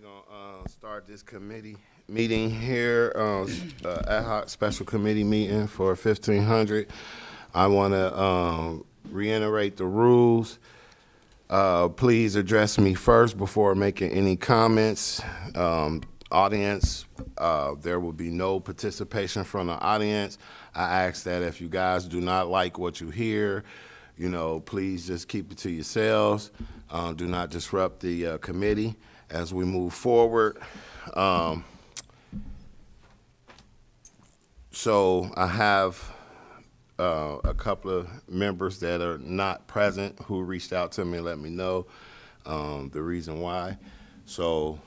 gonna start this committee meeting here, ad hoc special committee meeting for 1500. I want to reiterate the rules. Please address me first before making any comments. Audience, there will be no participation from the audience. I ask that if you guys do not like what you hear, please just keep it to yourselves. Do not disrupt the committee as we move forward. So I have a couple of members that are not present who reached out to me and let me know the reason why. So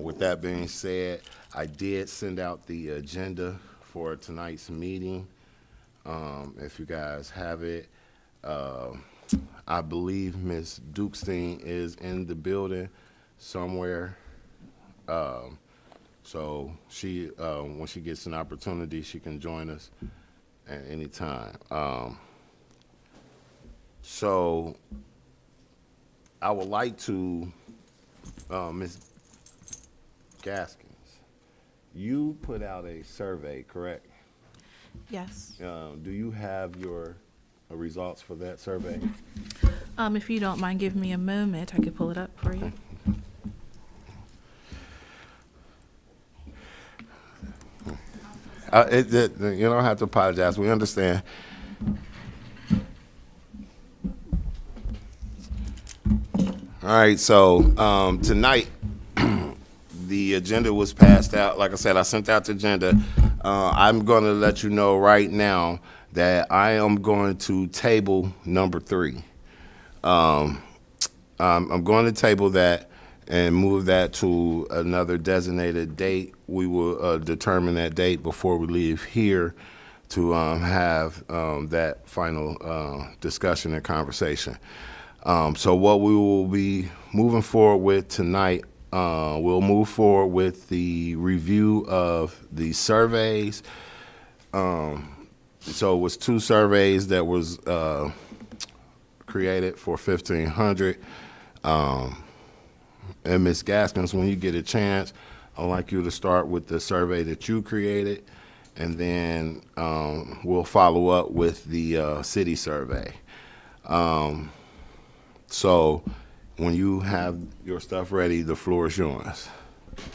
with that being said, I did send out the agenda for tonight's meeting. If you guys have it, I believe Ms. Dukestein is in the building somewhere. So she, when she gets an opportunity, she can join us at any time. So I would like to, Ms. Gaskins, you put out a survey, correct? Yes. Do you have your results for that survey? If you don't mind giving me a moment, I could pull it up for you. You don't have to apologize. We understand. All right, so tonight, the agenda was passed out. Like I said, I sent out the agenda. I'm going to let you know right now that I am going to table number 3. I'm going to table that and move that to another designated date. We will determine that date before we leave here to have that final discussion and conversation. So what we will be moving forward with tonight, we'll move forward with the review of the surveys. So it was 2 surveys that was created for 1500. And Ms. Gaskins, when you get a chance, I'd like you to start with the survey that you created, and then we'll follow up with the city survey. So when you have your stuff ready, the floor is yours.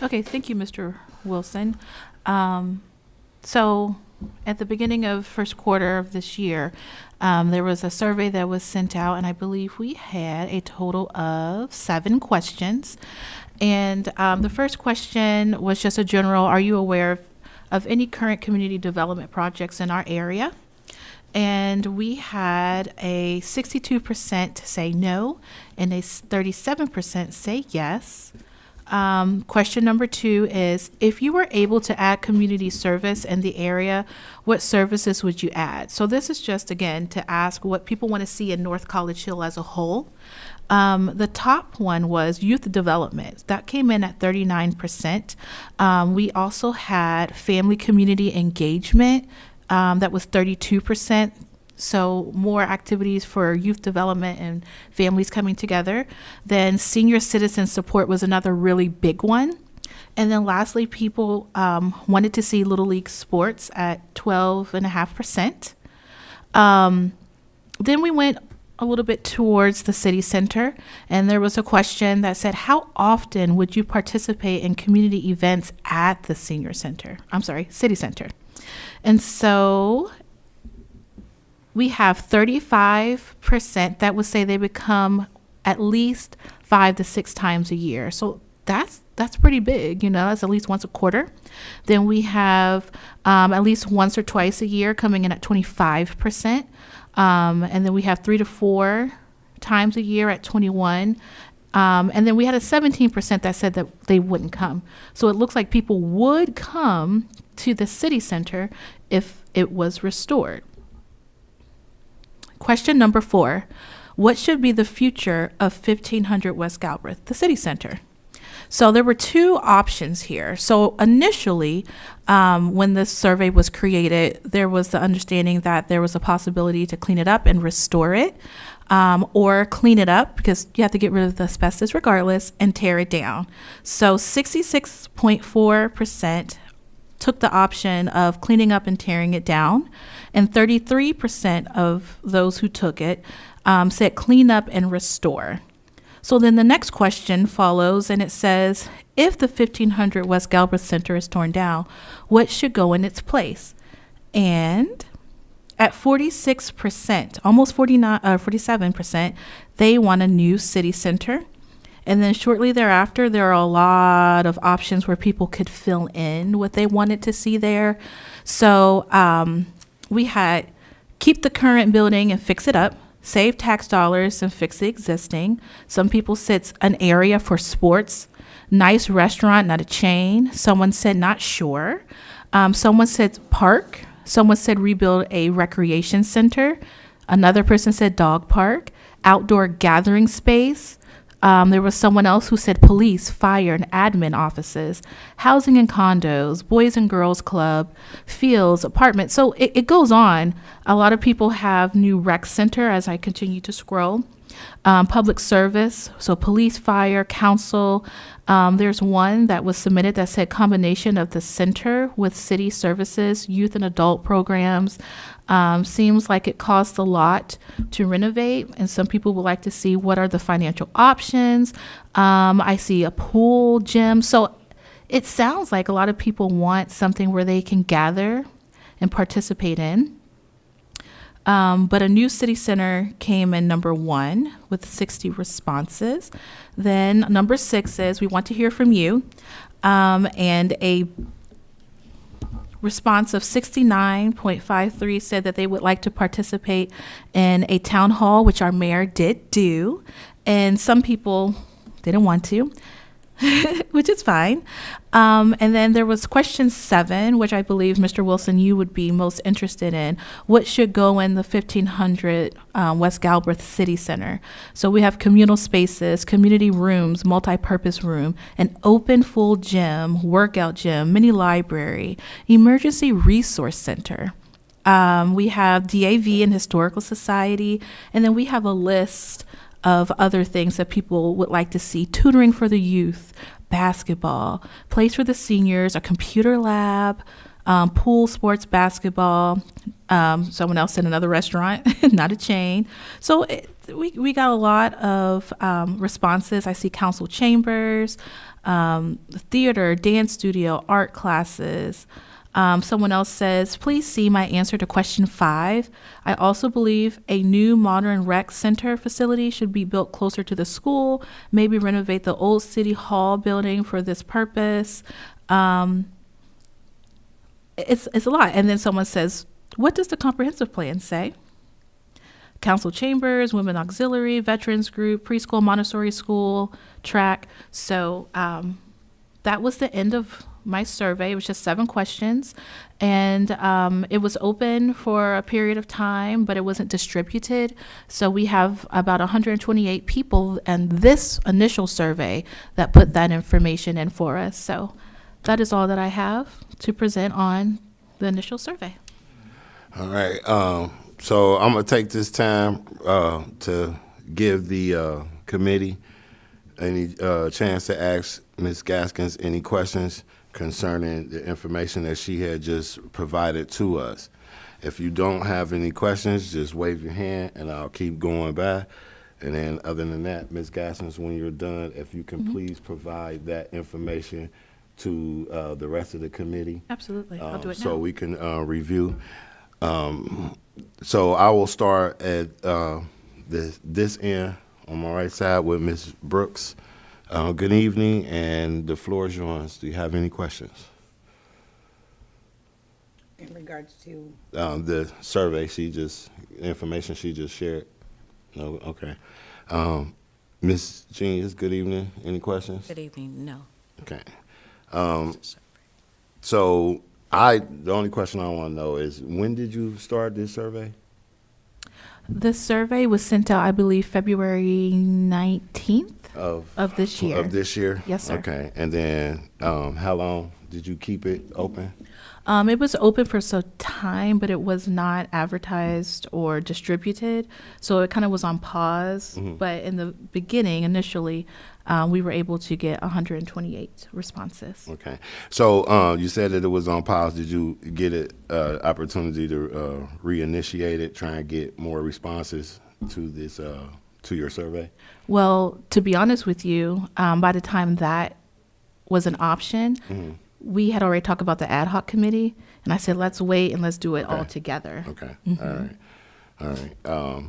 Okay, thank you, Mr. Wilson. So at the beginning of first quarter of this year, there was a survey that was sent out, and I believe we had a total of 7 questions. And the first question was just a general, are you aware of any current community development projects in our area? And we had a 62% say no and a 37% say yes. Question number 2 is, if you were able to add community service in the area, what services would you add? So this is just, again, to ask what people want to see in North College Hill as a whole. The top one was youth development. That came in at 39%. We also had family community engagement. That was 32%. So more activities for youth development and families coming together. Then senior citizen support was another really big one. And then lastly, people wanted to see Little League sports at 12.5%. Then we went a little bit towards the city center, and there was a question that said, how often would you participate in community events at the city center? And so we have 35% that would say they would come at least 5 to 6 times a year. So that's pretty big, that's at least once a quarter. Then we have at least once or twice a year coming in at 25%. And then we have 3 to 4 times a year at 21%. And then we had a 17% that said that they wouldn't come. So it looks like people would come to the city center if it was restored. Question number 4, what should be the future of 1500 West Galbraith, the city center? So there were 2 options here. So initially, when this survey was created, there was the understanding that there was a possibility to clean it up and restore it. or clean it up because you have to get rid of the asbestos regardless and tear it down. So 66.4% took the option of cleaning up and tearing it down, and 33% of those who took it said clean up and restore. So then the next question follows, and it says, if the 1500 West Galbraith Center is torn down, what should go in its place? And at 46%, almost 47%, they want a new city center. And then shortly thereafter, there are a lot of options where people could fill in what they wanted to see there. So we had keep the current building and fix it up, save tax dollars and fix the existing. Some people said an area for sports, nice restaurant, not a chain. Someone said not sure. Someone said park. Someone said rebuild a recreation center. Another person said dog park, outdoor gathering space. There was someone else who said police, fire, and admin offices, housing and condos, boys and girls club, fields, apartments. So it goes on. A lot of people have new rec center as I continue to scroll. Public service, so police, fire, council. There's one that was submitted that said combination of the center with city services, youth and adult programs. Seems like it costs a lot to renovate, and some people would like to see what are the financial options. I see a pool, gym. So it sounds like a lot of people want something where they can gather and participate in. But a new city center came in number 1 with 60 responses. Then number 6 is we want to hear from you. And a response of 69.53 said that they would like to participate in a town hall, which our mayor did do. And some people didn't want to, which is fine. And then there was question 7, which I believe, Mr. Wilson, you would be most interested in. What should go in the 1500 West Galbraith City Center? So we have communal spaces, community rooms, multi-purpose room, an open full gym, workout gym, mini library, emergency resource center. We have DAV and Historical Society, and then we have a list of other things that people would like to see: tutoring for the youth, basketball, place for the seniors, a computer lab, pool, sports, basketball. Someone else said another restaurant, not a chain. So we got a lot of responses. I see council chambers, theater, dance studio, art classes. Someone else says, please see my answer to question 5. I also believe a new modern rec center facility should be built closer to the school, maybe renovate the old city hall building for this purpose. It's a lot. And then someone says, what does the comprehensive plan say? Council chambers, women auxiliary, veterans group, preschool, Montessori school, track. So that was the end of my survey. It was just 7 questions, and it was open for a period of time, but it wasn't distributed. So we have about 128 people in this initial survey that put that information in for us. So that is all that I have to present on the initial survey. All right. So I'm going to take this time to give the committee any chance to ask Ms. Gaskins any questions concerning the information that she had just provided to us. If you don't have any questions, just wave your hand and I'll keep going by. And then other than that, Ms. Gaskins, when you're done, if you can please provide that information to the rest of the committee. Absolutely. I'll do it now. So we can review. So I will start at this end on my right side with Ms. Brooks. Good evening, and the floor is yours. Do you have any questions? In regards to? The survey information she just shared. No, okay. Ms. Genius, good evening. Any questions? Good evening, no. Okay. So the only question I want to know is, when did you start this survey? The survey was sent out, I believe, February 19th of this year. Of this year? Yes, sir. Okay. And then how long did you keep it open? It was open for some time, but it was not advertised or distributed. So it kind of was on pause. But in the beginning, initially, we were able to get 128 responses. Okay. So you said that it was on pause. Did you get it opportunity to reinitiate it, try and get more responses to this to your survey? Well, to be honest with you, by the time that was an option, we had already talked about the ad hoc committee, and I said, let's wait and let's do it all together. Okay. All right.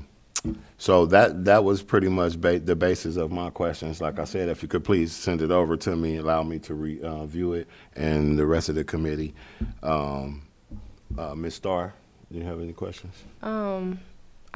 So that was pretty much the basis of my questions. Like I said, if you could please send it over to me, allow me to review it, and the rest of the committee. Ms. Starr, do you have any questions?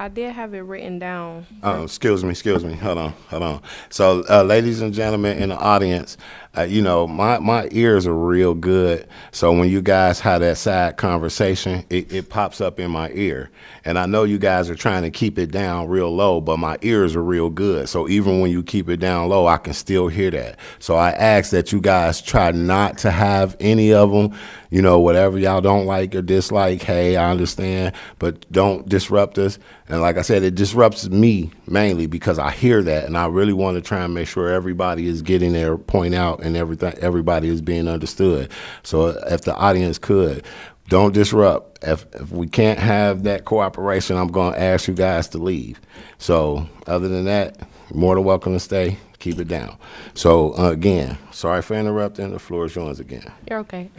I did have it written down. Excuse me. Hold on. So, ladies and gentlemen in the audience, my ears are real good. So when you guys have that side conversation, it pops up in my ear. And I know you guys are trying to keep it down real low, but my ears are real good. So even when you keep it down low, I can still hear that. So I ask that you guys try not to have any of them. Whatever y'all don't like or dislike, hey, I understand, but don't disrupt us. And like I said, it disrupts me mainly because I hear that, and I really want to try and make sure everybody is getting their point out and everybody is being understood. So if the audience could, don't disrupt. If we can't have that cooperation, I'm going to ask you guys to leave. So other than that, you're more than welcome to stay. Keep it down. So again, sorry for interrupting. The floor is yours again. You're okay.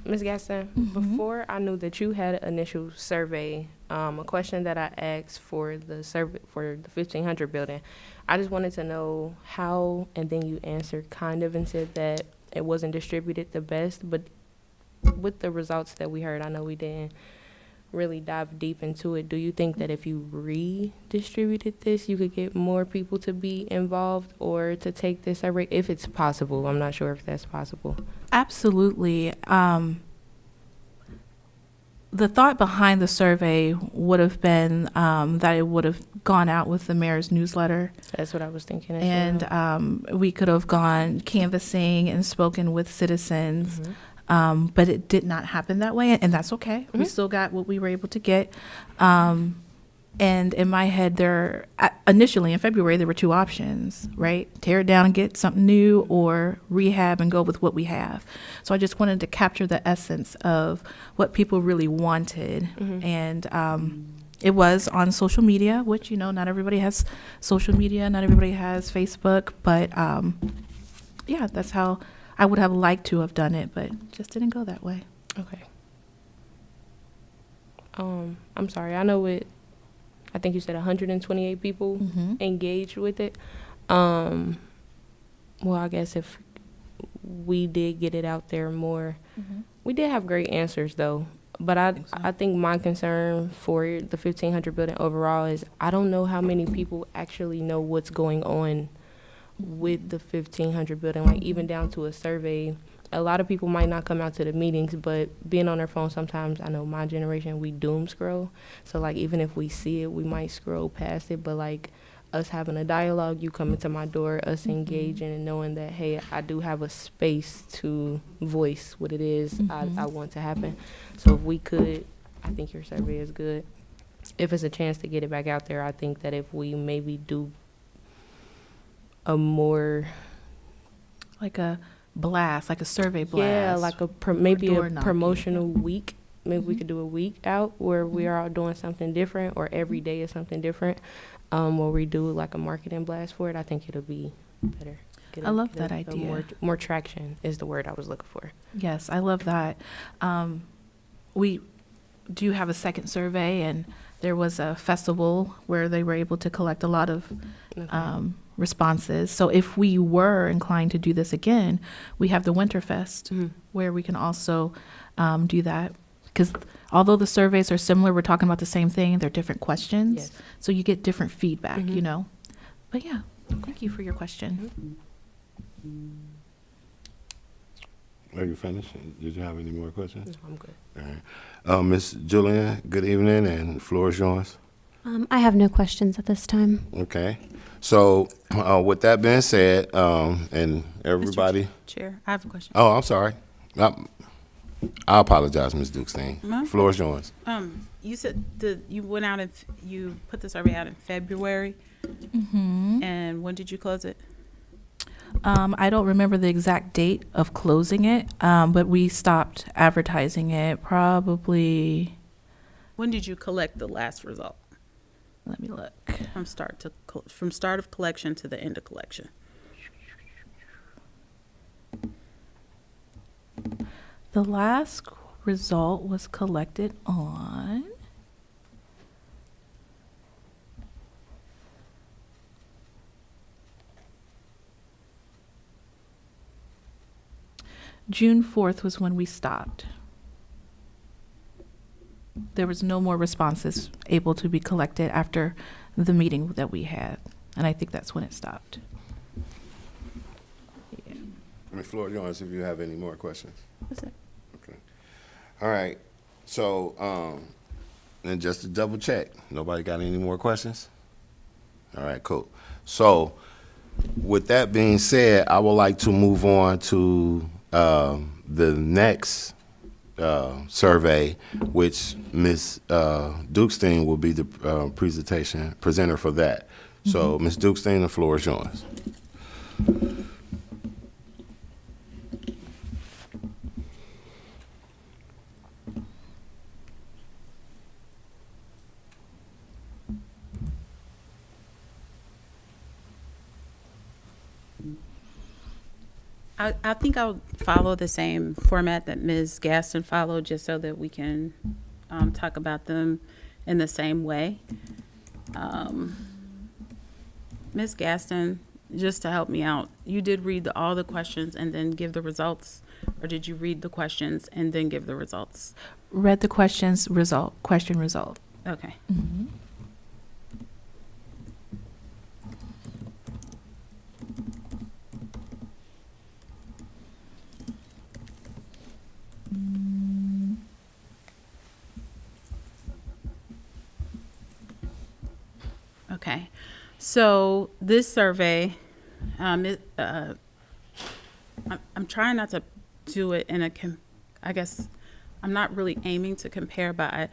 Ms. Gaston, before I knew that you had an initial survey, a question that I asked for the survey for the 1500 building, I just wanted to know how, and then you answered kind of and said that it wasn't distributed the best, but with the results that we heard, I know we didn't really dive deep into it. Do you think that if you redistributed this, you could get more people to be involved or to take this survey, if it's possible? I'm not sure if that's possible. Absolutely. The thought behind the survey would have been that it would have gone out with the mayor's newsletter. That's what I was thinking as well. And we could have gone canvassing and spoken with citizens. But it did not happen that way, and that's okay. We still got what we were able to get. And in my head, initially in February, there were two options, right? Tear it down and get something new, or rehab and go with what we have. So I just wanted to capture the essence of what people really wanted. And it was on social media, which, not everybody has social media, not everybody has Facebook, but yeah, that's how I would have liked to have done it, but just didn't go that way. Okay. I'm sorry. I know I think you said 128 people engaged with it. Well, I guess if we did get it out there more, we did have great answers though. But I think my concern for the 1500 building overall is I don't know how many people actually know what's going on with the 1500 building, like even down to a survey. A lot of people might not come out to the meetings, but being on their phone sometimes, I know my generation, we doom scroll. So like even if we see it, we might scroll past it, but like us having a dialogue, you come into my door, us engaging and knowing that, hey, I do have a space to voice what it is I want to happen. So if we could, I think your survey is good. If it's a chance to get it back out there, I think that if we maybe do a more like a blast, like a survey blast. Yeah, like maybe a promotional week. Maybe we could do a week out where we are all doing something different, or every day is something different, where we do like a marketing blast for it. I think it'll be better. I love that idea. More traction is the word I was looking for. Yes, I love that. We do have a second survey, and there was a festival where they were able to collect a lot of responses. So if we were inclined to do this again, we have the Winterfest where we can also do that. Because although the surveys are similar, we're talking about the same thing, they're different questions. Yes. So you get different feedback, But yeah, thank you for your question. Are you finished? Did you have any more questions? No, I'm good. All right. Ms. Julian, good evening, and the floor is yours. I have no questions at this time. Okay. So with that being said, and everybody. Chair, I have a question. Oh, I'm sorry. I apologize, Ms. Dukestein. No. Floor is yours. You said you went out and you put the survey out in February. And when did you close it? I don't remember the exact date of closing it, but we stopped advertising it probably, When did you collect the last result? let me look. From start of collection to the end of collection. The last result was collected on June 4th was when we stopped. There was no more responses able to be collected after the meeting that we had, and I think that's when it stopped. Yeah. Ms. Floor is yours if you have any more questions. That's it. Okay. All right. So, and just to double check, nobody got any more questions? All right, cool. So, with that being said, I would like to move on to the next survey, which Ms. Dukestein will be the presenter for that. So, Ms. Dukestein, the floor is yours. I think I'll follow the same format that Ms. Gaston followed, just so that we can talk about them in the same way. Ms. Gaston, just to help me out, you did read all the questions and then give the results, or did you read the questions and then give the results? Read the question result. Okay. Okay, so this survey, I'm trying not to do it in I guess I'm not really aiming to compare, but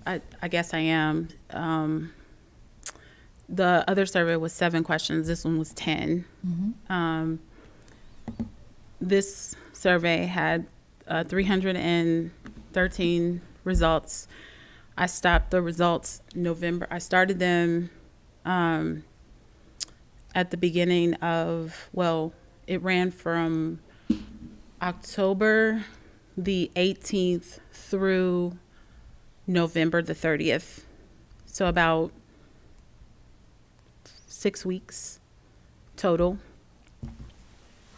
I guess I am. The other survey was 7 questions. This one was 10. This survey had 313 results. I stopped the results November. I started them at the beginning of, it ran from October the 18th through November the 30th. So about 6 weeks total.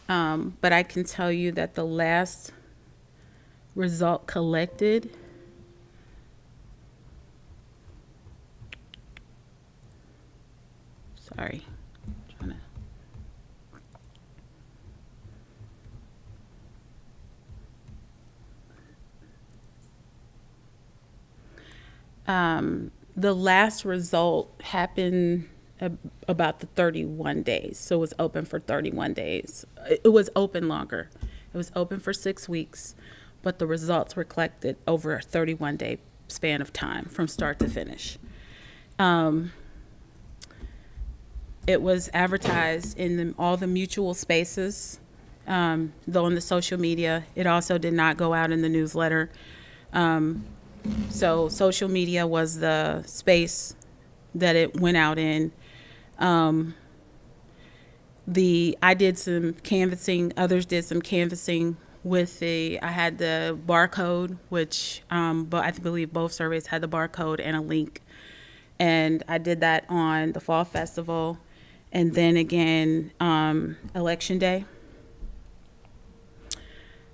But I can tell you that the last result collected the last result happened about the 31 days. So it was open for 31 days. It was open longer. It was open for 6 weeks, but the results were collected over a 31-day span of time from start to finish. It was advertised in all the mutual spaces, though in the social media. It also did not go out in the newsletter. So social media was the space that it went out in. I did some canvassing, others did some canvassing with I had the barcode, which, but I believe both surveys had the barcode and a link. And I did that on the Fall Festival and then again, Election Day.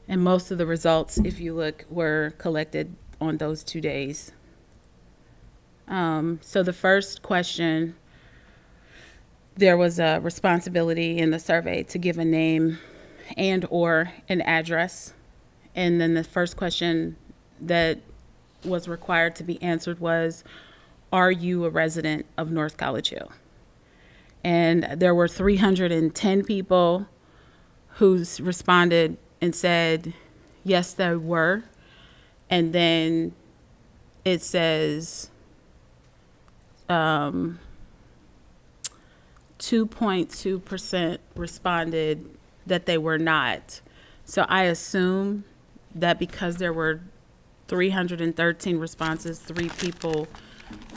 And most of the results, if you look, were collected on those 2 days. So the first question, there was a responsibility in the survey to give a name and or an address. And then the first question that was required to be answered was, are you a resident of North College Hill? And there were 310 people who responded and said, yes, they were. And then it says 2.2% responded that they were not. So I assume that because there were 313 responses, 3 people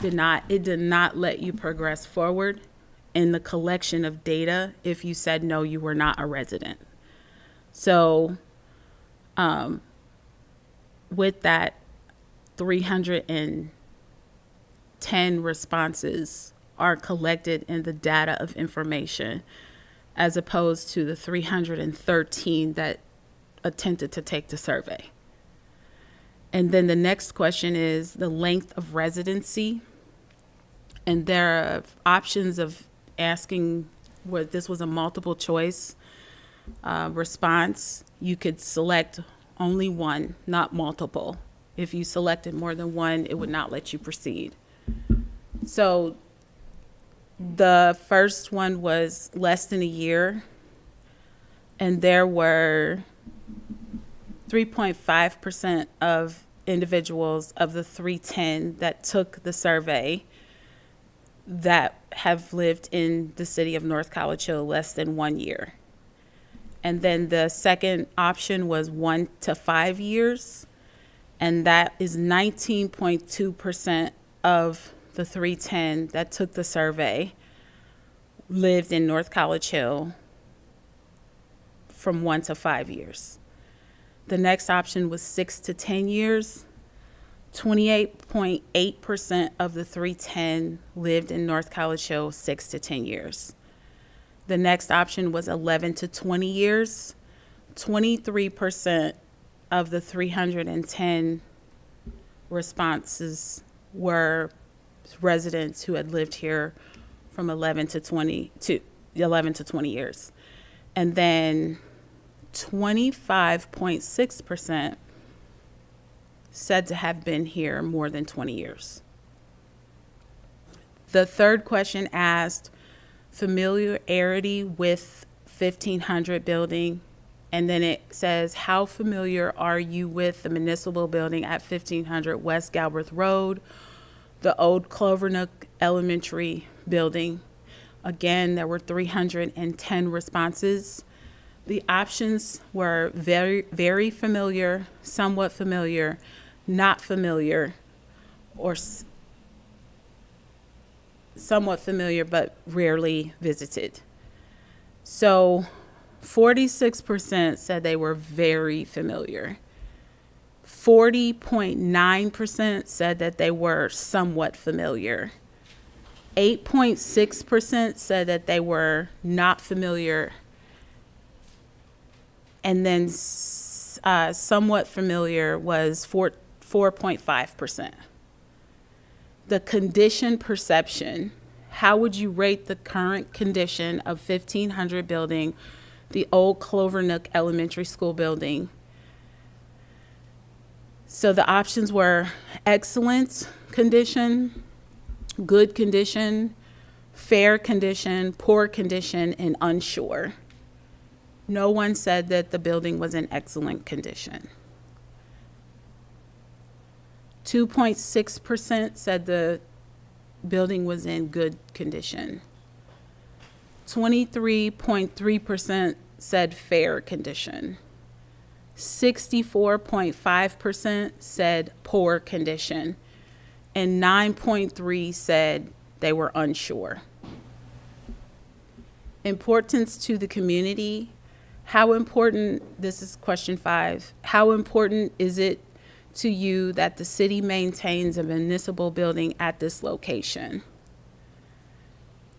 did not let you progress forward in the collection of data if you said no, you were not a resident. So with that, 310 responses are collected in the data of information, as opposed to the 313 that attempted to take the survey. And then the next question is the length of residency. And there are options of asking where this was a multiple choice response. You could select only one, not multiple. If you selected more than one, it would not let you proceed. So the first one was less than a year, and there were 3.5% of individuals of the 310 that took the survey that have lived in the city of North College Hill less than 1 year. And then the second option was 1 to 5 years, and that is 19.2% of the 310 that took the survey lived in North College Hill from 1 to 5 years. The next option was 6 to 10 years. 28.8% of the 310 lived in North College Hill 6 to 10 years. The next option was 11 to 20 years. 23% of the 310 responses were residents who had lived here from 11 to 20 years. And then 25.6% said to have been here more than 20 years. The third question asked familiarity with 1500 building, and then it says, how familiar are you with the municipal building at 1500 West Galbraith Road, the old Clovernook Elementary building? Again, there were 310 responses. The options were very, very familiar, somewhat familiar, not familiar, or somewhat familiar but rarely visited. So 46% said they were very familiar. 40.9% said that they were somewhat familiar. 8.6% said that they were not familiar. And then somewhat familiar was 4.5%. The condition perception, how would you rate the current condition of 1500 building, the old Clovernook Elementary School building? So the options were excellent condition, good condition, fair condition, poor condition, and unsure. No one said that the building was in excellent condition. 2.6% said the building was in good condition. 23.3% said fair condition. 64.5% said poor condition. And 9.3% said they were unsure. Importance to the community. How important, this is question 5, how important is it to you that the city maintains a municipal building at this location?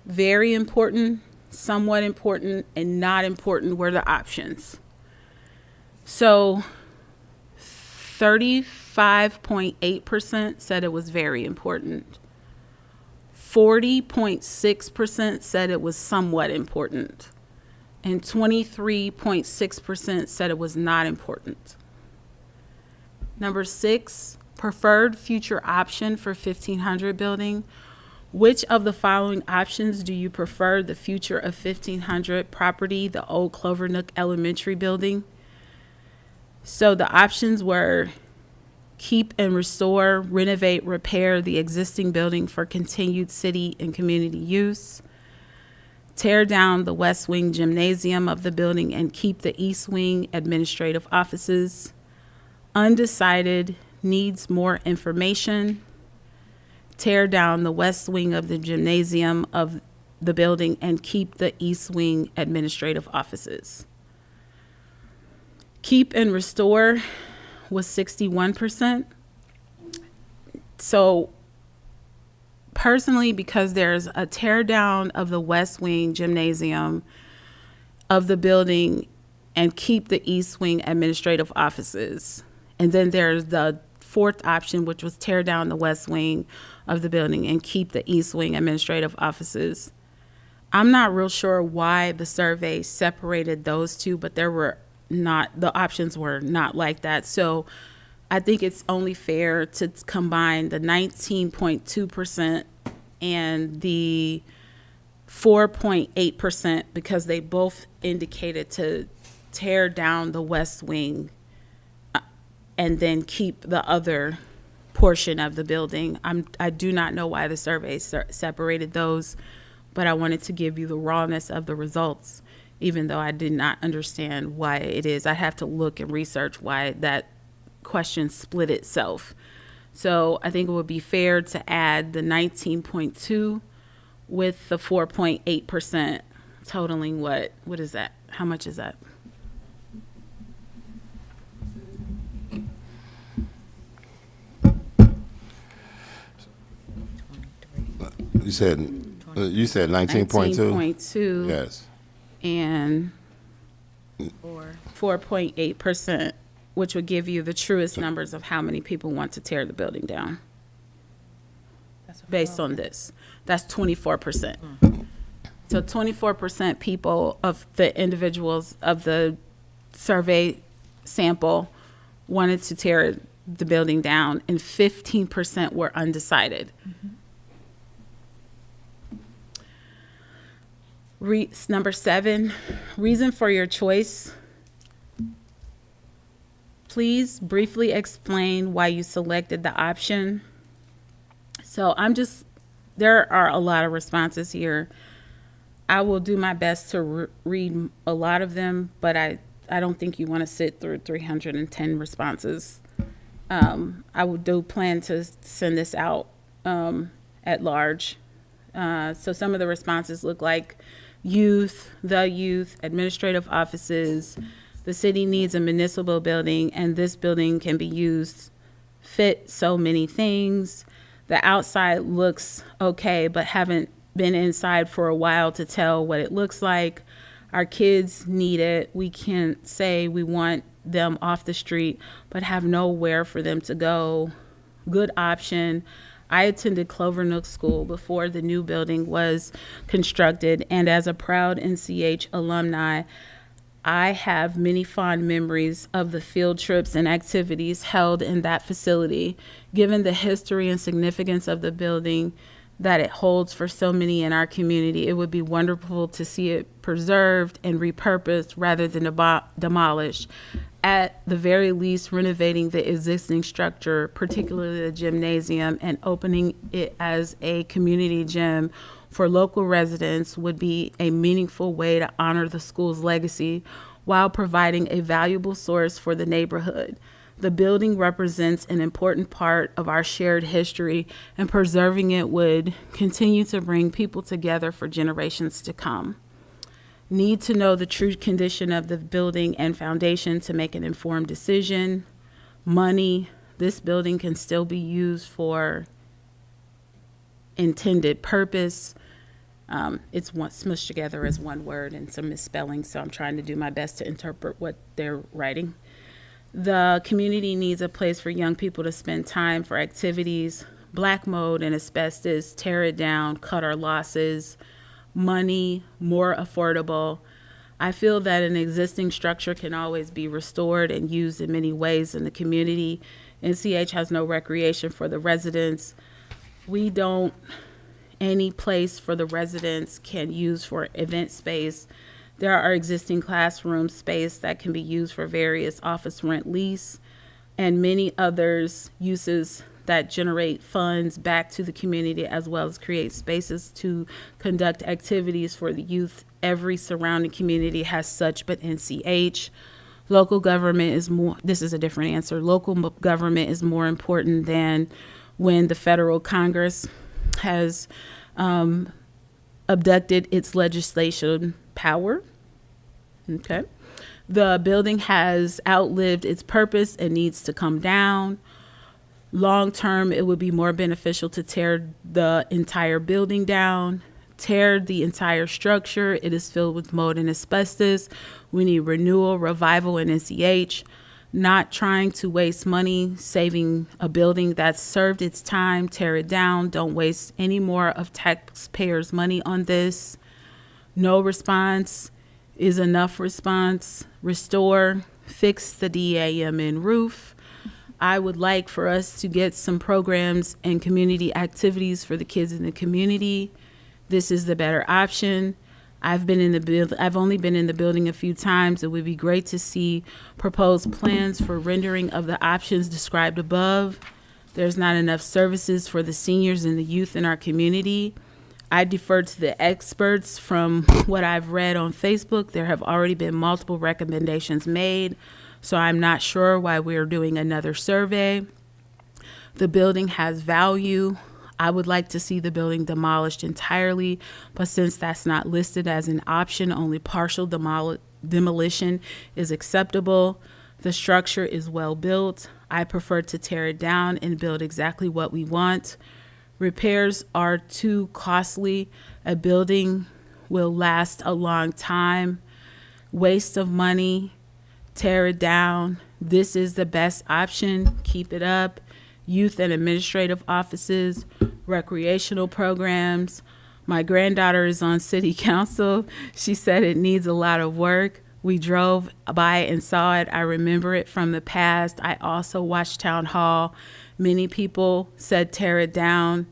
Very important, somewhat important, and not important were the options. So 35.8% said it was very important. 40.6% said it was somewhat important. And 23.6% said it was not important. Number 6, preferred future option for 1500 building. Which of the following options do you prefer the future of 1500 property, the old Clovernook Elementary building? So the options were keep and restore, renovate, repair the existing building for continued city and community use, tear down the west wing gymnasium of the building and keep the east wing administrative offices. Undecided, needs more information. Tear down the west wing of the gymnasium of the building and keep the east wing administrative offices. Keep and restore was 61%. So personally, because there's a tear down of the west wing gymnasium of the building and keep the east wing administrative offices, and then there's the fourth option, which was tear down the west wing of the building and keep the east wing administrative offices. I'm not real sure why the survey separated those two, but the options were not like that. So I think it's only fair to combine the 19.2% and the 4.8% because they both indicated to tear down the west wing and then keep the other portion of the building. I do not know why the survey separated those, but I wanted to give you the rawness of the results, even though I did not understand why it is. I have to look and research why that question split itself. So I think it would be fair to add the 19.2 with the 4.8%, totaling what is that? How much is that? You said 19.2? 19.2. Yes. And 4.8%, which would give you the truest numbers of how many people want to tear the building down. Based on this, that's 24%. So 24% people of the individuals of the survey sample wanted to tear the building down, and 15% were undecided. Number 7, reason for your choice. Please briefly explain why you selected the option. So there are a lot of responses here. I will do my best to read a lot of them, but I don't think you want to sit through 310 responses. I do plan to send this out at large. So some of the responses look like youth, administrative offices, the city needs a municipal building, and this building can be used, fit so many things. The outside looks okay, but haven't been inside for a while to tell what it looks like. Our kids need it. We can't say we want them off the street, but have nowhere for them to go. Good option. I attended Clover Nook School before the new building was constructed, and as a proud NCH alumni, I have many fond memories of the field trips and activities held in that facility. Given the history and significance of the building that it holds for so many in our community, it would be wonderful to see it preserved and repurposed rather than demolished. At the very least, renovating the existing structure, particularly the gymnasium, and opening it as a community gym for local residents would be a meaningful way to honor the school's legacy while providing a valuable source for the neighborhood. The building represents an important part of our shared history, and preserving it would continue to bring people together for generations to come. Need to know the true condition of the building and foundation to make an informed decision. Money, this building can still be used for intended purpose. It's smushed together as one word and some misspelling, so I'm trying to do my best to interpret what they're writing. The community needs a place for young people to spend time for activities. Black mold and asbestos, tear it down, cut our losses. Money, more affordable. I feel that an existing structure can always be restored and used in many ways in the community. NCH has no recreation for the residents. Any place for the residents can use for event space. There are existing classroom space that can be used for various office rent lease. and many others uses that generate funds back to the community, as well as create spaces to conduct activities for the youth. Every surrounding community has such, but NCH. Local government is more, this is a different answer. Local government is more important than when the federal Congress has abducted its legislation power. Okay. The building has outlived its purpose and needs to come down. Long term, it would be more beneficial to tear the entire building down, tear the entire structure. It is filled with mold and asbestos. We need renewal, revival, and NCH. Not trying to waste money saving a building that's served its time. Tear it down. Don't waste any more of taxpayers' money on this. No response is enough response. Restore, fix the DAMN roof. I would like for us to get some programs and community activities for the kids in the community. This is the better option. I've only been in the building a few times. It would be great to see proposed plans for rendering of the options described above. There's not enough services for the seniors and the youth in our community. I defer to the experts. From what I've read on Facebook, there have already been multiple recommendations made, so I'm not sure why we're doing another survey. The building has value. I would like to see the building demolished entirely, but since that's not listed as an option, only partial demolition is acceptable. The structure is well built. I prefer to tear it down and build exactly what we want. Repairs are too costly. A building will last a long time. Waste of money. Tear it down. This is the best option. Keep it up. Youth and administrative offices, recreational programs. My granddaughter is on city council. She said it needs a lot of work. We drove by and saw it. I remember it from the past. I also watched town hall. Many people said tear it down.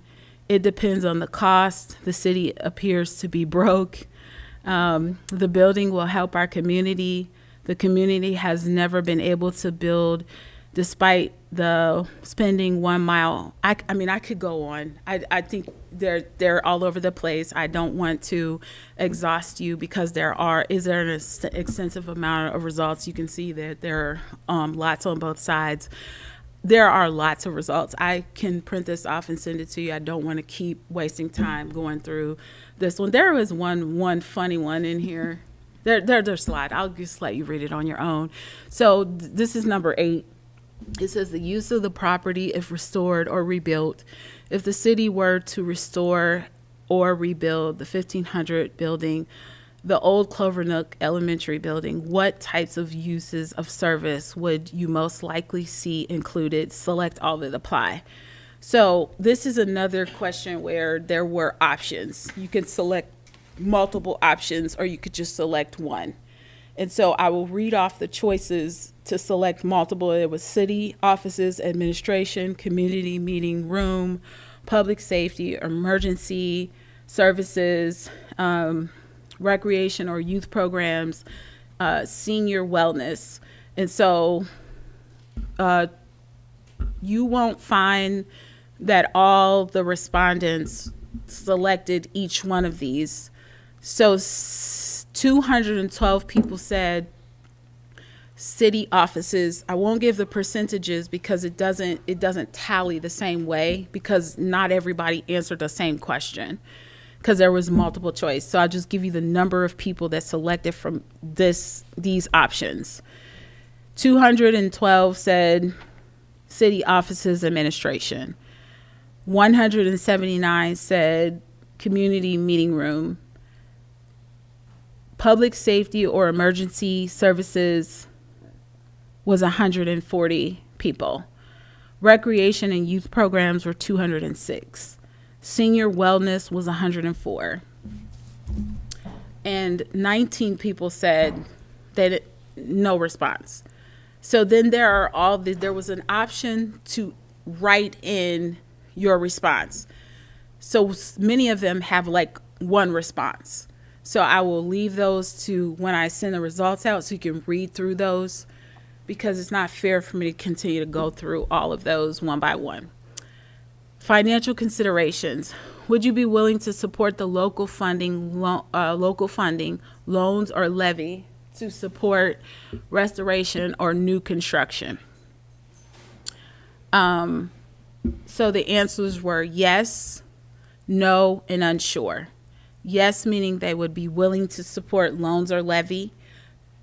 It depends on the cost. The city appears to be broke. The building will help our community. The community has never been able to build despite the spending 1 mile. I mean, I could go on. I think they're all over the place. I don't want to exhaust you because there an extensive amount of results. You can see that there are lots on both sides. There are lots of results. I can print this off and send it to you. I don't want to keep wasting time going through this one. There was one funny one in here. There's a slide. I'll just let you read it on your own. So this is number 8. It says the use of the property if restored or rebuilt. If the city were to restore or rebuild the 1500 building, the old Clovernook Elementary building, what types of uses of service would you most likely see included? Select all that apply. So this is another question where there were options. You can select multiple options or you could just select one. And so I will read off the choices to select multiple. It was city offices, administration, community meeting room, public safety, emergency services, recreation or youth programs, senior wellness. And so you won't find that all the respondents selected each one of these. So 212 people said city offices. I won't give the percentages because it doesn't tally the same way because not everybody answered the same question because there was multiple choice. So I'll just give you the number of people that selected from these options. 212 said city offices administration. 179 said community meeting room. Public safety or emergency services was 140 people. Recreation and youth programs were 206. Senior wellness was 104. And 19 people said that no response. So then there was an option to write in your response. So many of them have like one response. So I will leave those to when I send the results out so you can read through those. because it's not fair for me to continue to go through all of those one by one. Financial considerations. Would you be willing to support the local funding, loans or levy to support restoration or new construction? So the answers were yes, no, and unsure. Yes, meaning they would be willing to support loans or levy.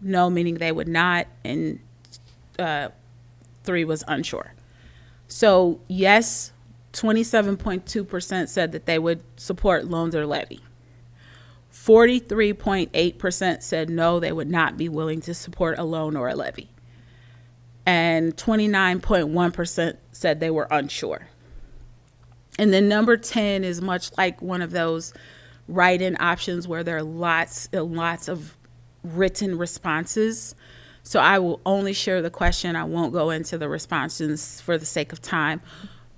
No, meaning they would not. And 3 was unsure. So yes, 27.2% said that they would support loans or levy. 43.8% said no, they would not be willing to support a loan or a levy. And 29.1% said they were unsure. And then number 10 is much like one of those write-in options where there are lots and lots of written responses. So I will only share the question. I won't go into the responses for the sake of time.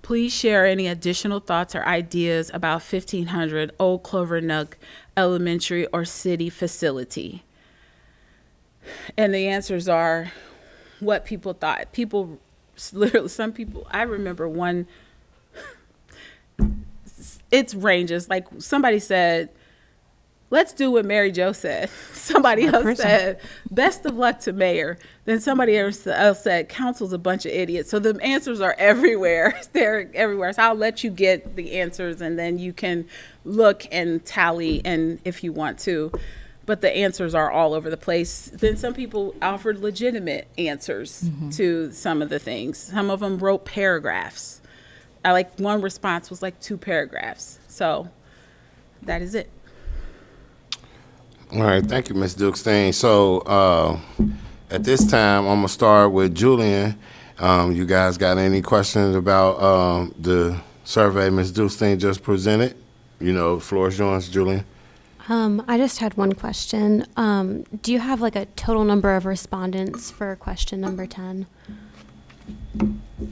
Please share any additional thoughts or ideas about 1500 Old Clover Nook Elementary or City facility. And the answers are what people thought. People, literally, some people, I remember one, it ranges. Like somebody said, let's do what Mary Jo said. Somebody else said, best of luck to mayor. Then somebody else said, council's a bunch of idiots. So the answers are everywhere. They're everywhere. So I'll let you get the answers and then you can look and tally and if you want to. But the answers are all over the place. Then some people offered legitimate answers to some of the things. Some of them wrote paragraphs. I like one response was like 2 paragraphs. So that is it. All right, thank you, Ms. Dukestein. So at this time, I'm gonna start with Julian. You guys got any questions about the survey Ms. Dukestein just presented? You know, floor is yours, Julian. I just had one question. Do you have like a total number of respondents for question number 10?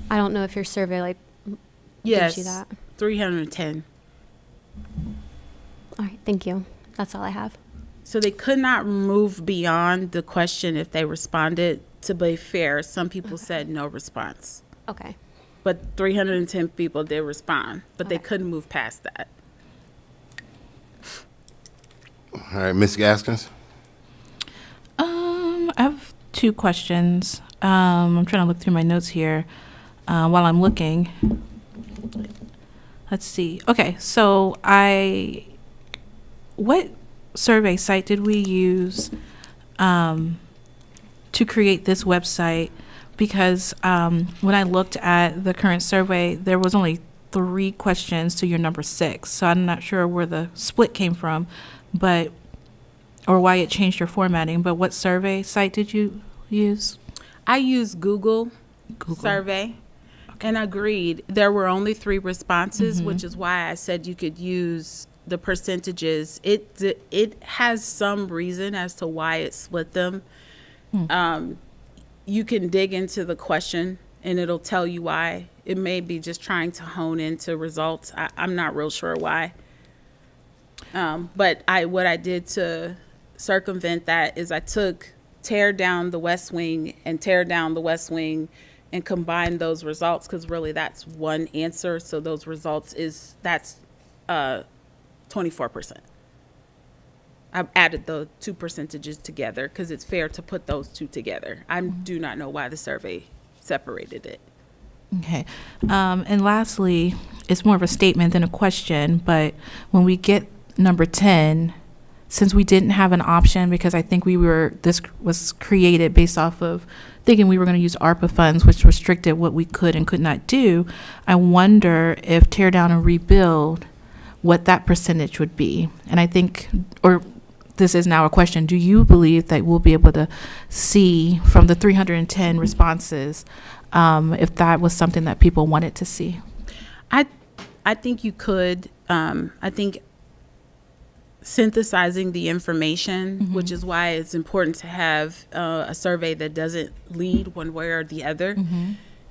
I don't know if your survey like gives you that. 310. All right, thank you. That's all I have. So they could not move beyond the question if they responded. To be fair, some people said no response. Okay. But 310 people did respond, but they Okay. couldn't move past that. All right, Ms. Gaskins. I have 2 questions. I'm trying to look through my notes here while I'm looking. Let's see. Okay, so what survey site did we use to create this website? Because when I looked at the current survey, there was only 3 questions to your number 6. So I'm not sure where the split came from, or why it changed your formatting. But what survey site did you use? I used Google survey and agreed. There were only 3 responses, which is why I said you could use the percentages. It has some reason as to why it split them. You can dig into the question and it'll tell you why. It may be just trying to hone into results. I'm not real sure why. But what I did to circumvent that is I took tear down the West Wing and tear down the West Wing and combine those results, because really that's one answer. So those results that's 24%. I've added the 2 percentages together because it's fair to put those 2 together. I do not know why the survey separated it. Okay. And lastly, it's more of a statement than a question, but when we get number 10, since we didn't have an option, because I think this was created based off of thinking we were going to use ARPA funds, which restricted what we could and could not do, I wonder if tear down and rebuild, what that percentage would be. And I think, or this is now a question, do you believe that we'll be able to see from the 310 responses if that was something that people wanted to see? I think you could. I think synthesizing the information, which is why it's important to have a survey that doesn't lead one way or the other,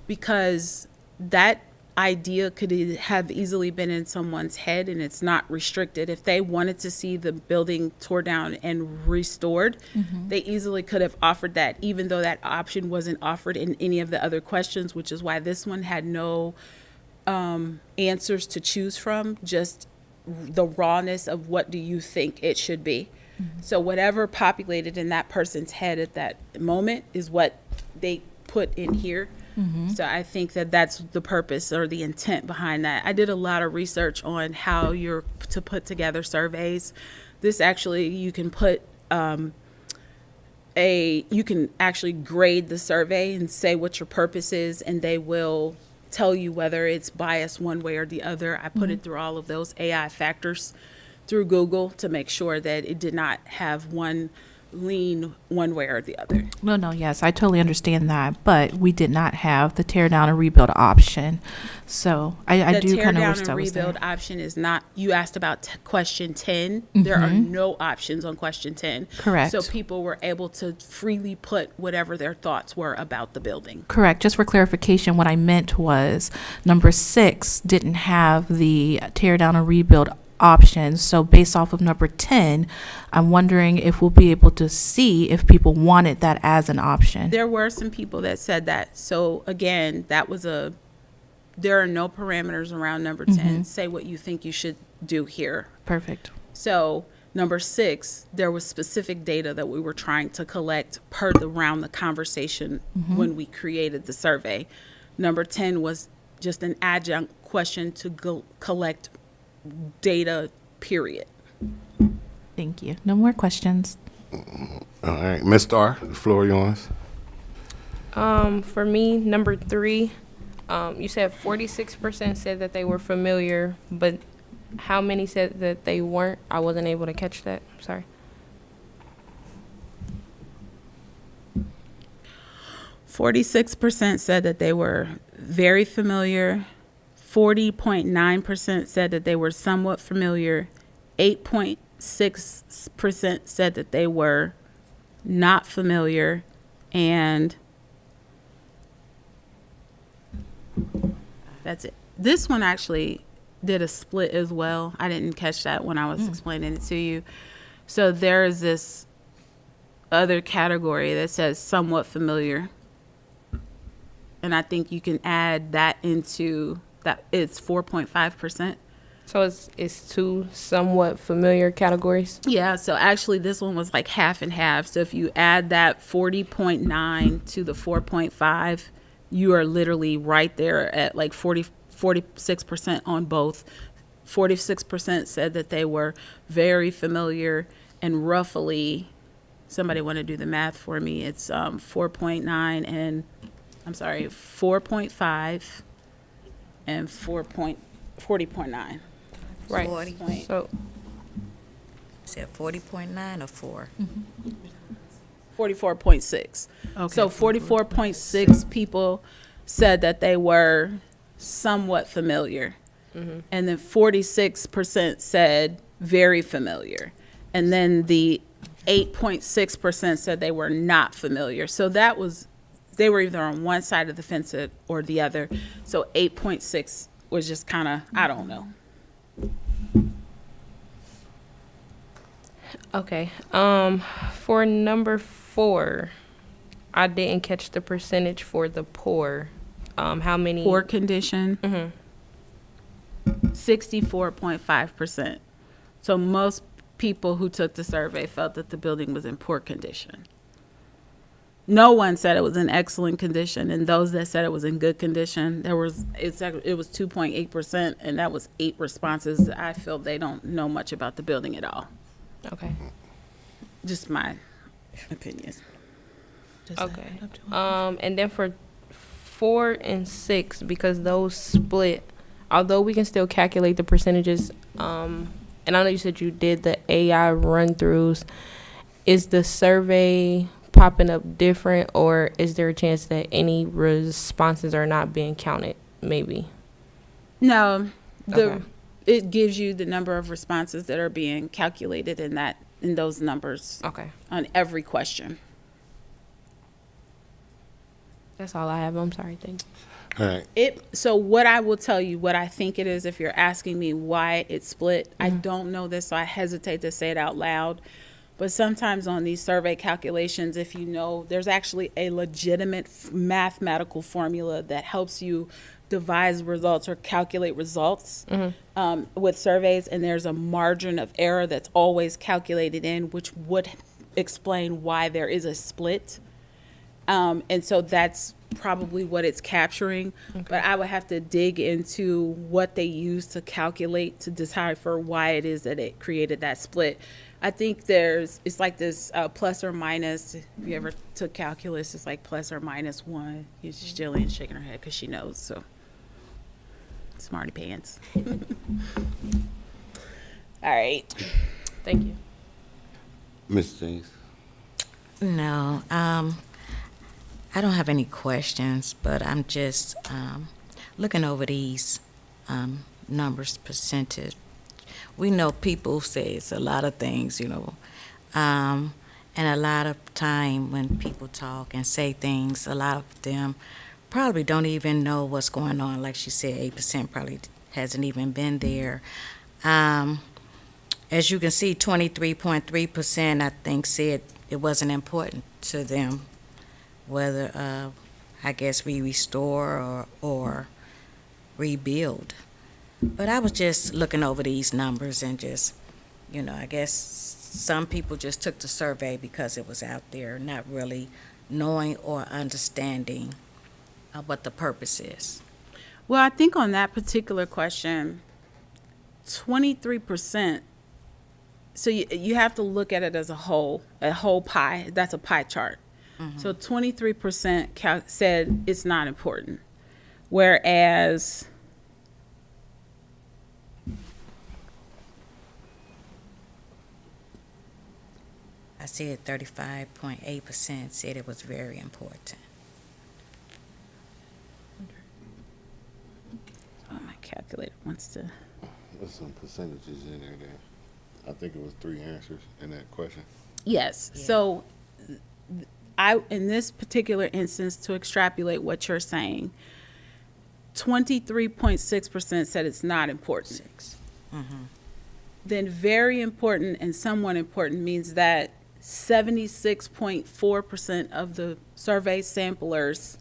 because that idea could have easily been in someone's head, and it's not restricted. If they wanted to see the building tore down and restored, they easily could have offered that, even though that option wasn't offered in any of the other questions, which is why this one had no answers to choose from, just the rawness of what do you think it should be. So whatever populated in that person's head at that moment is what they put in here. So I think that that's the purpose or the intent behind that. I did a lot of research on how you're to put together surveys. This actually, you can put you can actually grade the survey and say what your purpose is, and they will tell you whether it's biased one way or the other. I put it through all of those AI factors through Google to make sure that it did not have one lean one way or the other. No, yes, I totally understand that, but we did not have the tear down and rebuild option. So I do kind of wish The tear that down and was there. rebuild option is not, you asked about question 10. There are no options on question 10. Correct. So people were able to freely put whatever their thoughts were about the building. Correct. Just for clarification, what I meant was number 6 didn't have the tear down and rebuild option. So based off of number 10, I'm wondering if we'll be able to see if people wanted that as an option. There were some people that said that. So again, there are no parameters around number 10. Say what you think you should do here. Perfect. So number 6, there was specific data that we were trying to collect around the conversation when we created the survey. Number 10 was just an adjunct question to collect data, period. Thank you. No more questions. All right, Ms. Starr, the floor yours. For me, number 3, you said 46% said that they were familiar, but how many said that they weren't? I wasn't able to catch that. Sorry. 46% said that they were very familiar. 40.9% said that they were somewhat familiar. 8.6% said that they were not familiar. And that's it. This one actually did a split as well. I didn't catch that when I was explaining it to you. So there is this other category that says somewhat familiar. And I think you can add that into that. It's 4.5%. So it's 2 somewhat familiar categories. Yeah, so actually this one was like half and half. So if you add that 40.9 to the 4.5, you are literally right there at like 46% on both. 46% said that they were very familiar, and roughly, somebody want to do the math for me, it's 4.9 and 4.5 and 40.9. Right. 40. So Is that 40.9 or 4? 44.6. Okay. So 44.6 people said that they were somewhat familiar. And then 46% said very familiar. And then the 8.6% said they were not familiar. So they were either on one side of the fence or the other. So 8.6 was just kind of, I don't know. okay. For number 4, I didn't catch the percentage for the poor. How many? Poor condition, 64.5%. So most people who took the survey felt that the building was in poor condition. No one said it was in excellent condition, and those that said it was in good condition, it was 2.8%, and that was 8 responses. I feel they don't know much about the building at all. Okay. Just my opinion. Okay. And then for 4 and 6, because those split, although we can still calculate the percentages, and I know you said you did the AI run-throughs, is the survey popping up different, or is there a chance that any responses are not being counted, maybe? No, Okay. it gives you the number of responses that are being calculated in those numbers Okay. on every question. That's all I have. I'm sorry. Thank you. All right. So what I will tell you, what I think it is, if you're asking me why it's split, I don't know this, so I hesitate to say it out loud. But sometimes on these survey calculations, if you know, there's actually a legitimate mathematical formula that helps you devise results or calculate results with surveys, and there's a margin of error that's always calculated in, which would explain why there is a split. And so that's probably what it's capturing. But I would have to dig into what they use to calculate to decipher why it is that it created that split. I think it's like this plus or minus. If you ever took calculus, it's like plus or minus 1. She's Jillian shaking her head because she knows. So smarty pants. All right. Thank you. Ms. James. No, I don't have any questions, but I'm just looking over these numbers, percentage. We know people say it's a lot of things, and a lot of time when people talk and say things, a lot of them probably don't even know what's going on. Like she said, 8% probably hasn't even been there. As you can see, 23.3%, I think, said it wasn't important to them whether, I guess, we restore or rebuild. But I was just looking over these numbers and just, I guess some people just took the survey because it was out there, not really knowing or understanding what the purpose is. Well, I think on that particular question, 23%, so you have to look at it as a whole pie. That's a pie chart. So 23% said it's not important, whereas I said 35.8% said it was very important. oh, my calculator wants to. There's some percentages in there. I think it was 3 answers in that question. Yes. Yeah. So in this particular instance, to extrapolate what you're saying, 23.6% said it's not important. Then very important and somewhat important means that 76.4% of the survey samplers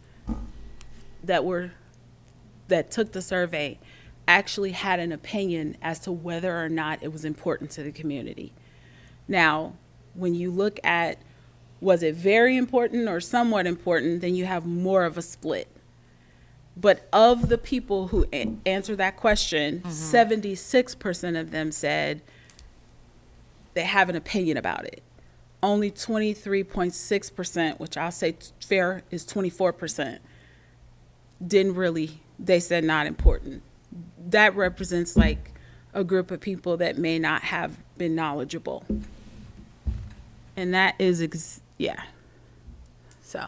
that took the survey actually had an opinion as to whether or not it was important to the community. Now, when you look at was it very important or somewhat important, then you have more of a split. But of the people who answered that question, 76% of them said they have an opinion about it. Only 23.6%, which I'll say fair is 24%, they said not important. That represents like a group of people that may not have been knowledgeable. And that is, so.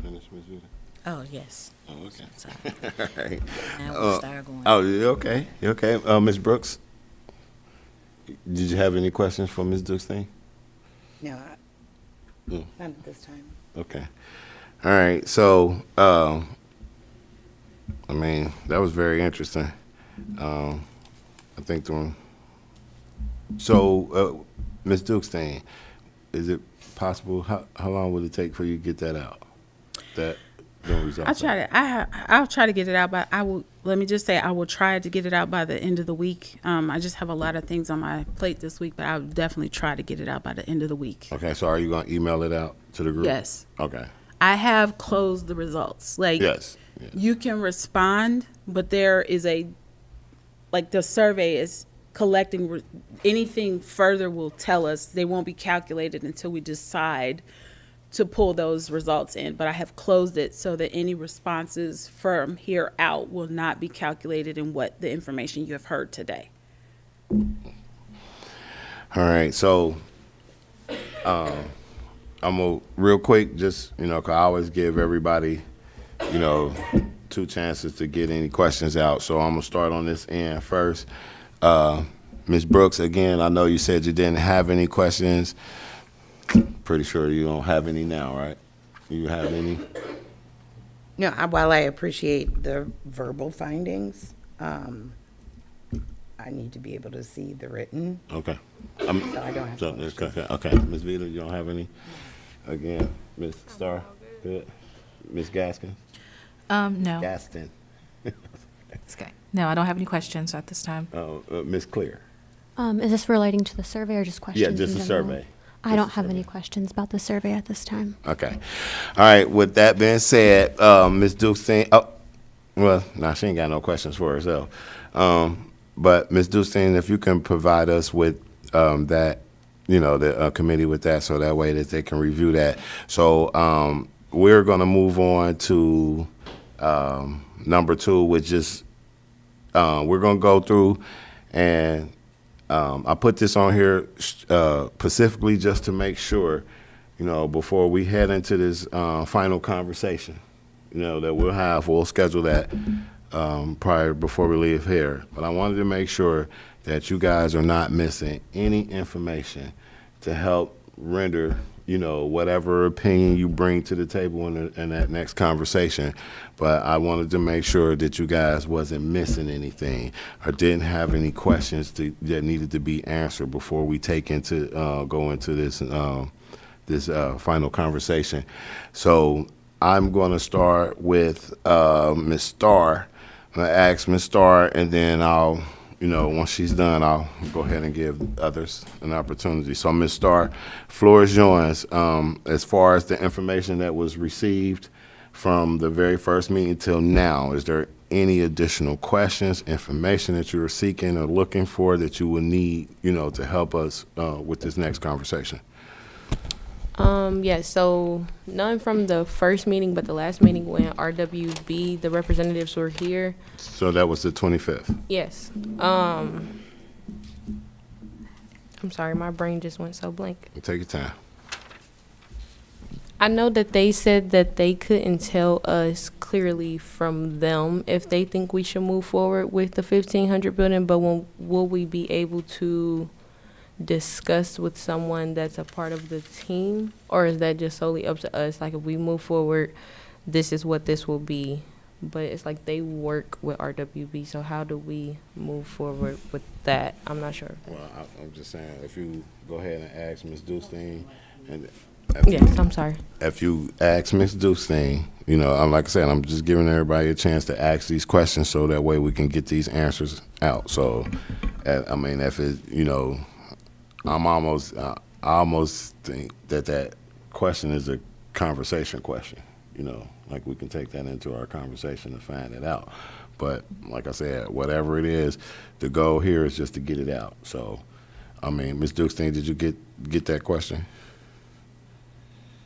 Finish, Ms. Vita? Oh, yes. Oh, okay. Sorry. All right. Now we'll start going. Oh, you okay? You okay? Ms. Brooks, did you have any questions for Ms. Duxstein? No, Mm. not at this time. Okay. All right. So, I mean, that was very interesting. I think so, Ms. Duxstein, is it possible, how long would it take for you to get that out? The results? I'll try to get it out, but let me just say, I will try to get it out by the end of the week. I just have a lot of things on my plate this week, but I'll definitely try to get it out by the end of the week. Okay, so are you going to email it out to the group? Yes. Okay. I have closed the results. Yes. You can respond, but there is the survey is collecting, anything further will tell us. They won't be calculated until we decide to pull those results in. But I have closed it so that any responses from here out will not be calculated in what the information you have heard today. All right, so I'm going to real quick, just, 'cause I always give everybody, 2 chances to get any questions out. So I'm going to start on this end first. Ms. Brooks, again, I know you said you didn't have any questions. Pretty sure you don't have any now, right? You have any? No, while I appreciate the verbal findings, I need to be able to see the written, Okay. so I don't have So, questions. okay. Ms. Vita, you don't have any? Again, Ms. Starr, good. Ms. Gaskin? No. Gaston. It's okay. No, I don't have any questions at this time. Ms. Clear? Is this relating to the survey or just questions? Yeah, just in a general? survey. I Just don't a have survey. any questions about the survey at this time. Okay. All right, with that being said, Ms. Dukestein, well, no, she ain't got no questions for herself. But Ms. Dukestein, if you can provide us with that, the committee with that, so that way that they can review that. So we're going to move on to number 2, which is we're going to go through and I put this on here specifically just to make sure, before we head into this final conversation, that we'll schedule that before we leave here. But I wanted to make sure that you guys are not missing any information to help render, whatever opinion you bring to the table in that next conversation. But I wanted to make sure that you guys wasn't missing anything or didn't have any questions that needed to be answered before we go into this final conversation. So I'm going to start with Ms. Starr. I'm going to ask Ms. Starr, and then I'll, once she's done, I'll go ahead and give others an opportunity. So Ms. Starr, floor is yours. As far as the information that was received from the very first meeting till now, is there any additional questions, information that you are seeking or looking for that you will need, to help us with this next conversation? Yes, so none from the first meeting, but the last meeting when RWB, the representatives were here. So that was the 25th. Yes. I'm sorry, my brain just went so blank. Take your time. I know that they said that they couldn't tell us clearly from them if they think we should move forward with the 1500 building, but will we be able to discuss with someone that's a part of the team, or is that just solely up to us? Like, if we move forward, this is what this will be. But it's like they work with RWB, so how do we move forward with that? I'm not sure. Well, I'm just saying, if you go ahead and ask Ms. Dukestein, and Yes, I'm sorry. if you ask Ms. Dukestein, I'm like I said, I'm just giving everybody a chance to ask these questions so that way we can get these answers out. So, if it, I almost think that question is a conversation question, like we can take that into our conversation and find it out. But like I said, whatever it is, the goal here is just to get it out. So, Ms. Dukestein, did you get that question?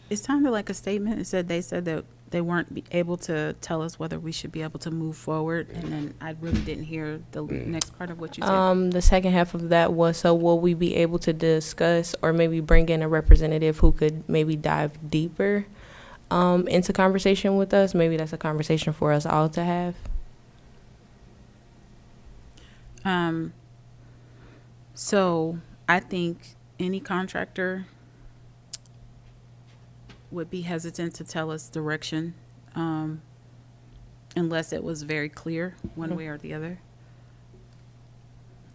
It sounded like a statement. They said that they weren't able to tell us whether we should be able to move forward, and then I really didn't hear the next part of what you said. The second half of that was, so will we be able to discuss or maybe bring in a representative who could maybe dive deeper into conversation with us? Maybe that's a conversation for us all to have. So I think any contractor would be hesitant to tell us direction unless it was very clear one way or the other.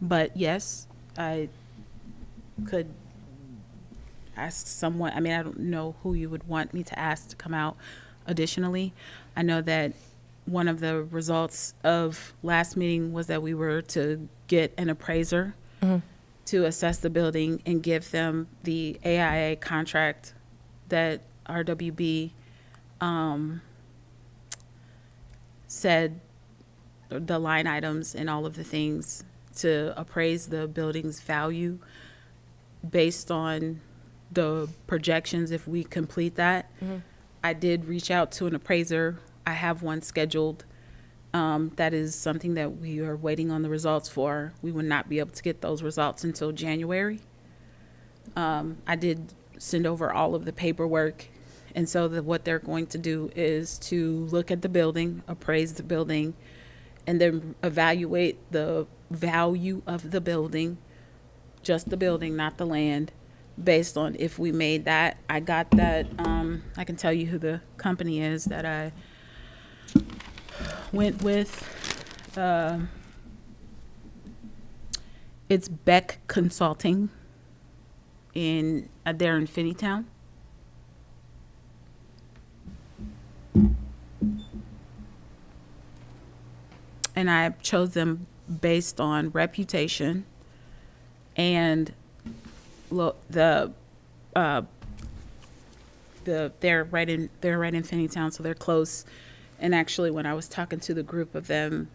But yes, I could ask someone. I mean, I don't know who you would want me to ask to come out additionally. I know that one of the results of last meeting was that we were to get an appraiser to assess the building and give them the AIA contract that RWB said the line items and all of the things to appraise the building's value based on the projections if we complete that. I did reach out to an appraiser. I have one scheduled. That is something that we are waiting on the results for. We will not be able to get those results until January. I did send over all of the paperwork. And so what they're going to do is to look at the building, appraise the building, and then evaluate the value of the building just the building, not the land, based on if we made that. I got that, I can tell you who the company is that I went with. It's Beck Consulting they're in Finneytown. And I chose them based on reputation and they're right in Finneytown, so they're close. And actually, when I was talking to the group of them,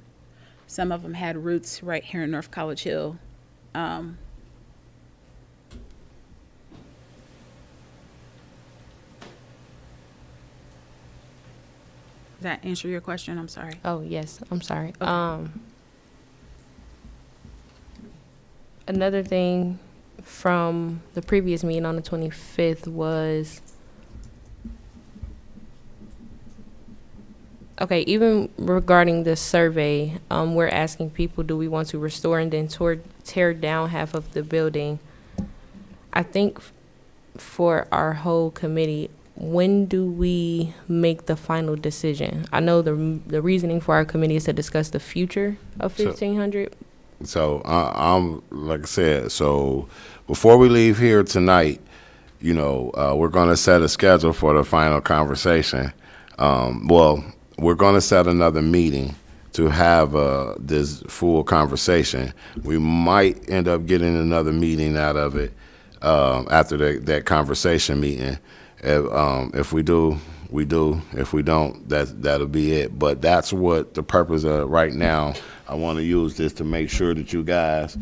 some of them had roots right here in North College Hill. Does that answer your question? I'm sorry. Oh, yes, I'm sorry. Okay. Another thing from the previous meeting on the 25th was, okay, even regarding this survey, we're asking people, do we want to restore and then tear down half of the building? I think for our whole committee, when do we make the final decision? I know the reasoning for our committee is to discuss the future of 1500. So I'm like I said. So before we leave here tonight, we're going to set a schedule for the final conversation. We're going to set another meeting to have this full conversation. We might end up getting another meeting out of it after that conversation meeting. If we do, we do. If we don't, that'll be it. But that's what the purpose of right now. I want to use this to make sure that you guys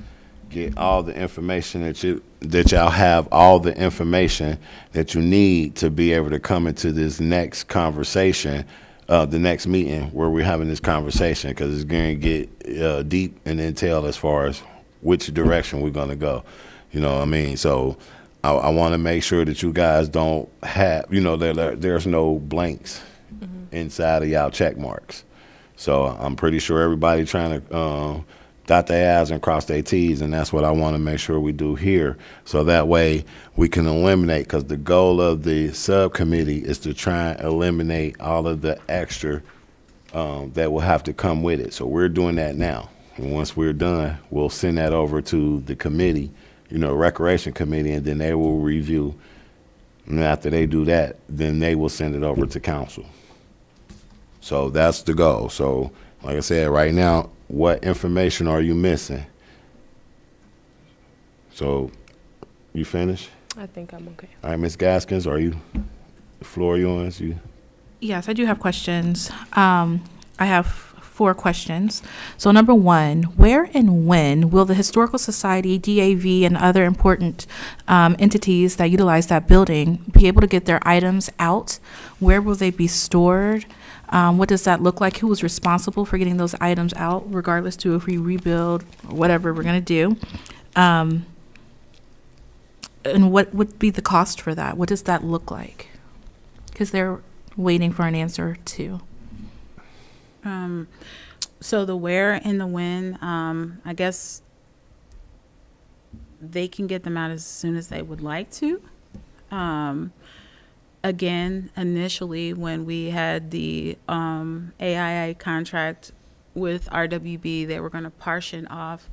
get all the information that y'all have all the information that you need to be able to come into this next conversation, the next meeting where we're having this conversation, because it's going to get deep in intel as far as which direction we're going to go. You know what I mean? So I want to make sure that you guys don't have, there's no blanks inside of y'all check marks. So I'm pretty sure everybody trying to dot their I's and cross their T's, and that's what I want to make sure we do here. So that way we can eliminate, because the goal of the subcommittee is to try and eliminate all of the extra that will have to come with it. So we're doing that now. And once we're done, we'll send that over to the committee, Recreation Committee, and then they will review. And after they do that, then they will send it over to council. So that's the goal. So like I said, right now, what information are you missing? So you finished? I think I'm okay. All right, Ms. Gaskins, the floor yours? Yes, I do have questions. I have 4 questions. So number 1, where and when will the Historical Society, DAV, and other important entities that utilize that building be able to get their items out? Where will they be stored? What does that look like? Who is responsible for getting those items out, regardless to if we rebuild or whatever we're going to do? And what would be the cost for that? What does that look like? Because they're waiting for an answer too. So the where and the when, I guess they can get them out as soon as they would like to. Again, initially when we had the AIA contract with RWB, they were going to portion off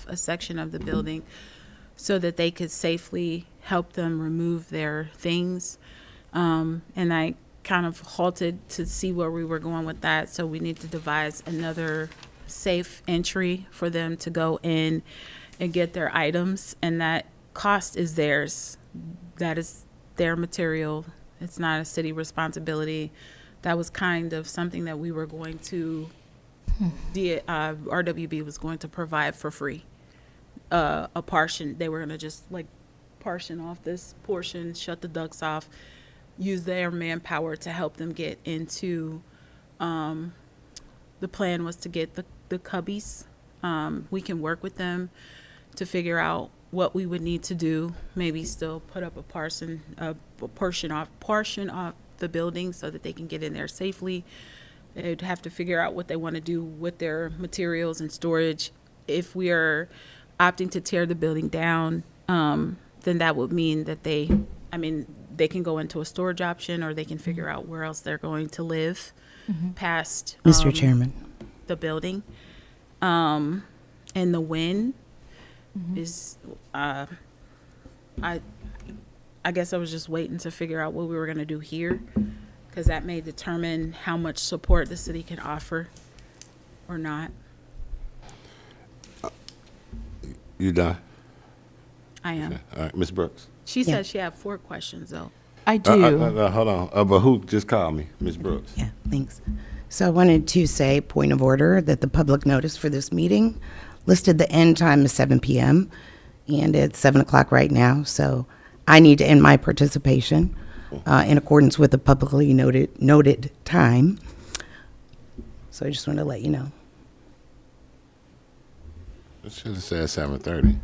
a section of the building so that they could safely help them remove their things. And I kind of halted to see where we were going with that. So we need to devise another safe entry for them to go in and get their items. And that cost is theirs. That is their material. It's not a city responsibility. That was kind of something that we were going to, RWB was going to provide for free. A portion, they were going to just like portion off this portion, shut the ducts off, use their manpower to help them get into, the plan was to get the cubbies. We can work with them to figure out what we would need to do, maybe still put up a portion off the building so that they can get in there safely. They'd have to figure out what they want to do with their materials and storage. If we are opting to tear the building down, then that would mean that they can go into a storage option, or they can figure out where else they're going to live past Mr. Chairman. the building. And the when is, I guess I was just waiting to figure out what we were going to do here, because that may determine how much support the city can offer or not. You done? I am. All right, Ms. Brooks. She Yeah. said she had 4 questions, though. I do. Hold on. But who just called me? Ms. Brooks. Yeah, thanks. So I wanted to say, point of order, that the public notice for this meeting listed the end time as 7 p.m., and it's 7 o'clock right now, so I need to end my participation in accordance with the publicly noted time. So I just wanted to let you know. It should have said 7:30.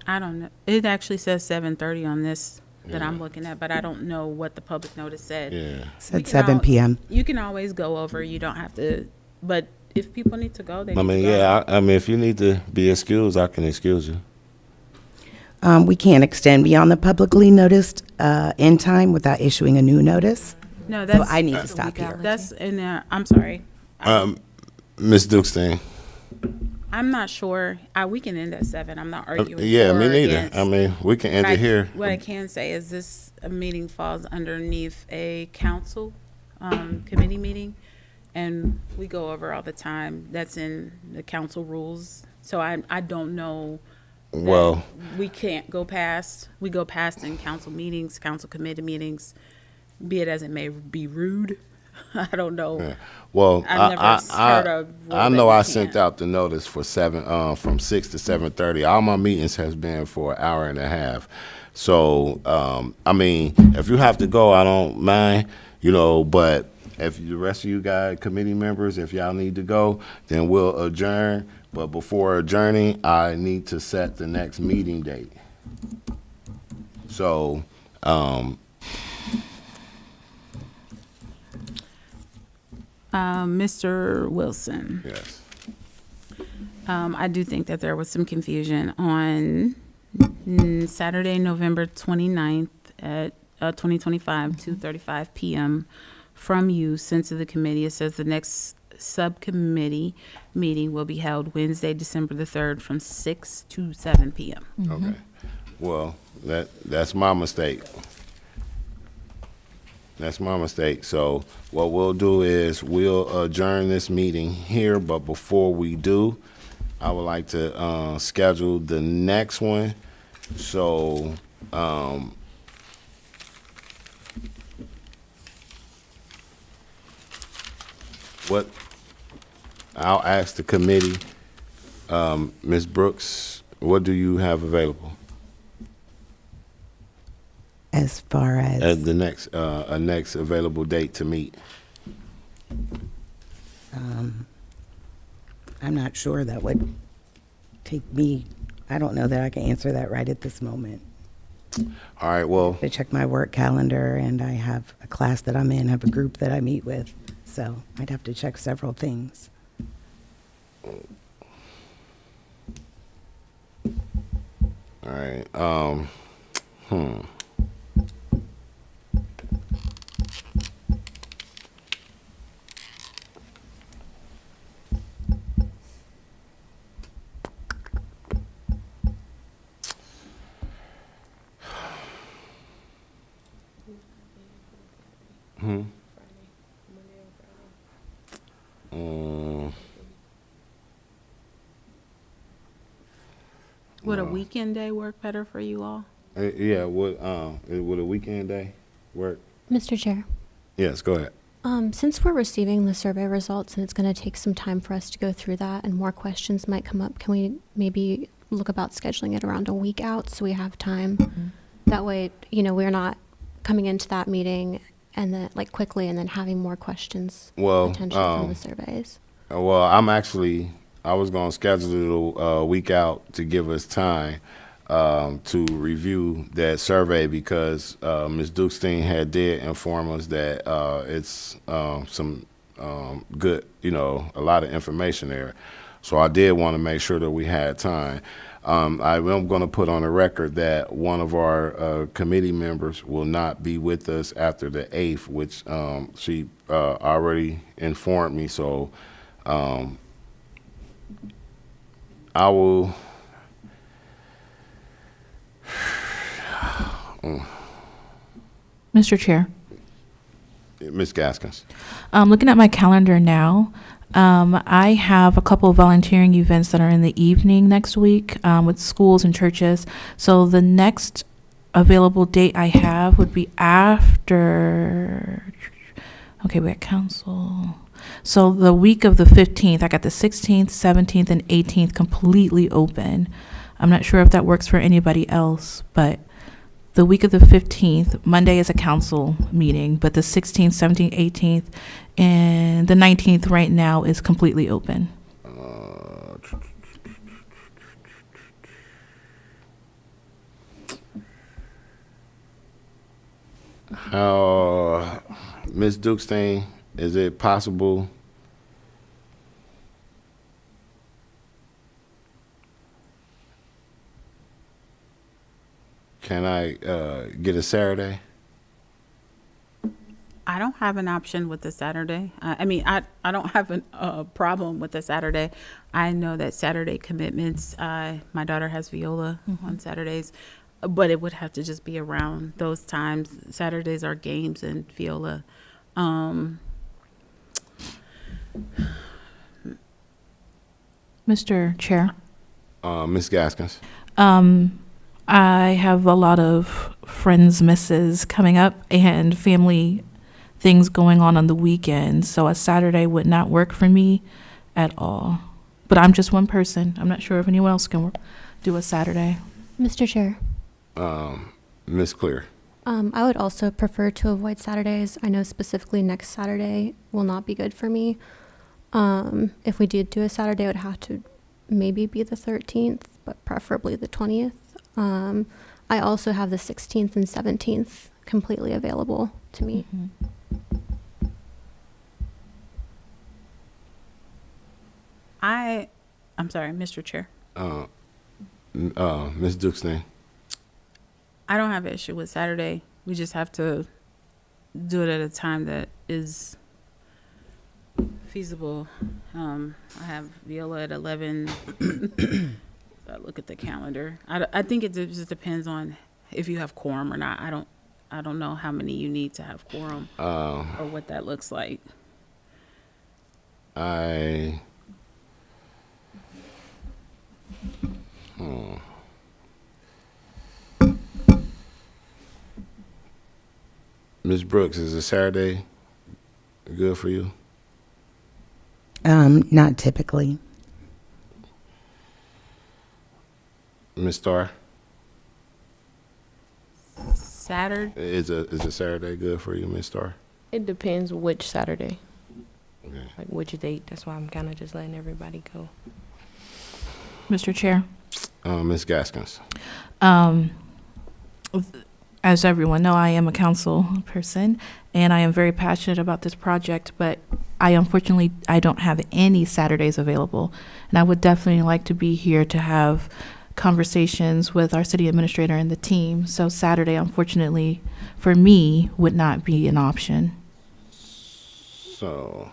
I don't know. It actually says 7:30 on this that I'm looking at, but I don't know what the public notice said. Yeah. It We said can 7 p.m. You can always go over. You don't have to. But if people need to go, they I need mean, to go. yeah. I mean, if you need to be excused, I can excuse you. We can't extend beyond the publicly noticed end time without issuing a new notice. No, So that's. I need to stop here. That's in there. I'm sorry. Ms. Dukestein. I'm not sure. We can end at 7. I'm not arguing. Yeah, for me or neither. against. I mean, we can end But it here. What I can say is this meeting falls underneath a council committee meeting, and we go over all the time. That's in the council rules. So I don't know. that Well, we can't go past. We go past in council meetings, council committee meetings, be it as it may be rude. I don't know. yeah. Well, I've never heard of rule I that know you I can't. sent out the notice for from 6 to 7:30. All my meetings has been for an hour and a half. So, I mean, if you have to go, I don't mind, but if the rest of you guys, committee members, if y'all need to go, then we'll adjourn. But before adjourning, I need to set the next meeting date. So, Mr. Wilson. yes. I do think that there was some confusion on Saturday, November 29th at 2025, 2:35 p.m. from you sent to the committee. It says the next subcommittee meeting will be held Wednesday, December the 3rd from 6 to 7 p.m. Okay. Well, that's my mistake. That's my mistake. So what we'll do is we'll adjourn this meeting here, but before we do, I would like to schedule the next one. So I'll ask the committee, Ms. Brooks, what do you have available? As far as As the next available date to meet. I'm not sure that would take me, I don't know that I can answer that right at this moment. All right, well, I check my work calendar, and I have a class that I'm in, have a group that I meet with, so I'd have to check several things. all right. Would a weekend day work better for you all? Yeah, would a weekend day work? Mr. Chair, Yes, go ahead. since we're receiving the survey results and it's going to take some time for us to go through that and more questions might come up, can we maybe look about scheduling it around a week out so we have time? That way, we're not coming into that meeting and then quickly and then having more questions Well, potentially from the surveys. Well, I was going to schedule it a week out to give us time to review that survey because Ms. Dukestein did inform us that it's some good, a lot of information there. So I did want to make sure that we had time. I am going to put on the record that one of our committee members will not be with us after the 8th, which she already informed me. So I will. Mr. Chair. Ms. Gaskins. Looking at my calendar now, I have a couple of volunteering events that are in the evening next week with schools and churches. So the next available date I have would be after, okay, we're at council. So the week of the 15th, I got the 16th, 17th, and 18th completely open. I'm not sure if that works for anybody else, but the week of the 15th, Monday is a council meeting, but the 16th, 17th, 18th, and the 19th right now is completely open. Ms. Dukestein, is it possible? Can I get a Saturday? I don't have an option with the Saturday. I don't have a problem with the Saturday. I know that Saturday commitments, my daughter has viola on Saturdays, but it would have to just be around those times. Saturdays are games and viola. Mr. Chair. Ms. Gaskins. I have a lot of friends' misses coming up and family things going on the weekend, so a Saturday would not work for me at all. But I'm just one person. I'm not sure if anyone else can do a Saturday. Mr. Chair, Ms. Clear. I would also prefer to avoid Saturdays. I know specifically next Saturday will not be good for me. If we did do a Saturday, it would have to maybe be the 13th, but preferably the 20th. I also have the 16th and 17th completely available to me. I'm sorry, Mr. Chair. Ms. Dukestein. I don't have an issue with Saturday. We just have to do it at a time that is feasible. I have viola at 11. So I look at the calendar. I think it just depends on if you have quorum or not. I don't know how many you need to have quorum or what that looks like. Ms. Brooks, is a Saturday good for you? Not typically. Ms. Starr, Saturday. is a Saturday good for you, Ms. Starr? It depends which Saturday, Okay. like which date. That's why I'm kind of just letting everybody go. Mr. Chair. Ms. Gaskins. As everyone know, I am a council person, and I am very passionate about this project, but I don't have any Saturdays available. And I would definitely like to be here to have conversations with our city administrator and the team. So Saturday, unfortunately, for me, would not be an option. So,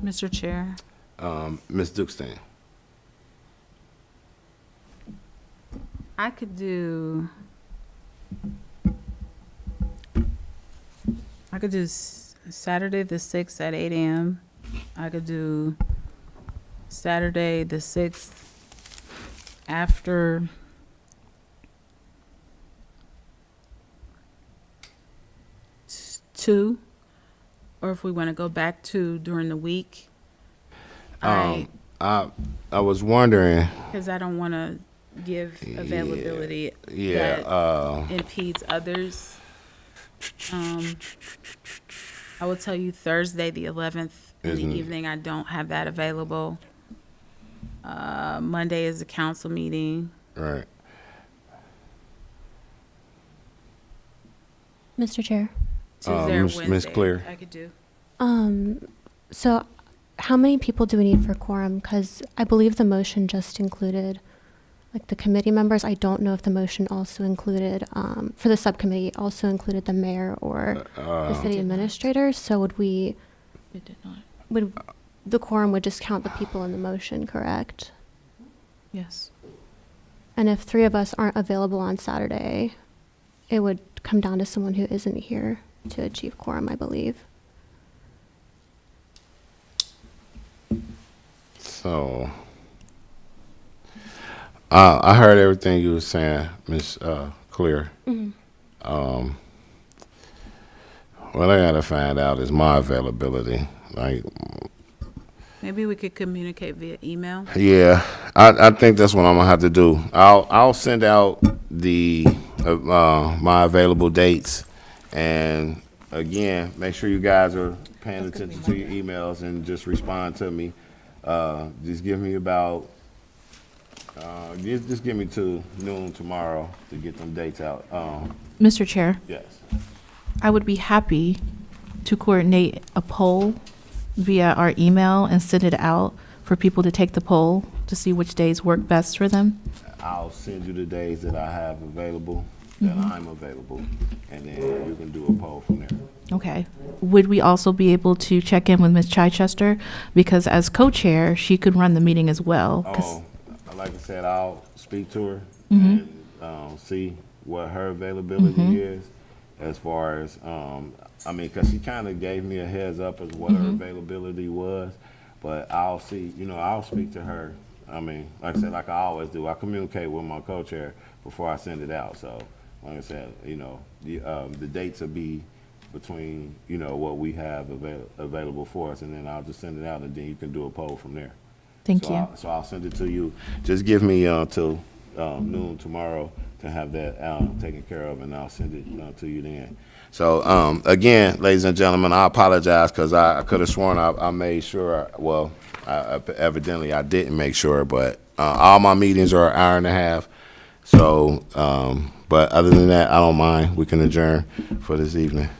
Mr. Chair. Ms. Dukestein. I could do Saturday the 6th at 8 a.m. I could do Saturday the 6th after 2, or if we want to go back to during the week. I was wondering. Because I don't want to give availability Yeah. that impedes others. I will tell you Thursday the 11th in the evening, I don't have that available. Monday is a council meeting. Right. Mr. Chair. Tuesday or Miss Wednesday. Clear. I could do. So how many people do we need for quorum? Because I believe the motion just included, like, the committee members. I don't know if the motion also included, for the subcommittee, also included the mayor or the city administrator. So It did not. the quorum would just count the people in the motion, correct? Yes. And if 3 of us aren't available on Saturday, it would come down to someone who isn't here to achieve quorum, I believe. So, I heard everything you were saying, Miss Clear. What I gotta find out is my availability. Like, Maybe we could communicate via email. yeah, I think that's what I'm gonna have to do. I'll send out the my available dates, and again, make sure you guys are paying attention to your emails and just respond to me. Just give me about just give me till noon tomorrow to get them dates out. Mr. Chair, Yes. I would be happy to coordinate a poll via our email and send it out for people to take the poll to see which days work best for them. I'll send you the days that I have available, that I'm available, and then you can do a poll from there. Okay. Would we also be able to check in with Ms. Chichester? Because as co-chair, she could run the meeting as well. 'Cause- Like I said, I'll speak to her and see what her availability is as far as, I mean, because she kind of gave me a heads up as what her availability was, but I'll see, I'll speak to her. I mean, like I said, like I always do, I communicate with my co-chair before I send it out. So, like I said, the dates will be between, what we have available for us, and then I'll just send it out, and then you can do a poll from there. Thank you. So I'll send it to you. Just give me till noon tomorrow to have that taken care of, and I'll send it to you then. So again, ladies and gentlemen, I apologize because I could have sworn I made sure. Well, evidently I didn't make sure, but all my meetings are an hour and a half. So, but other than that, I don't mind. We can adjourn for this evening.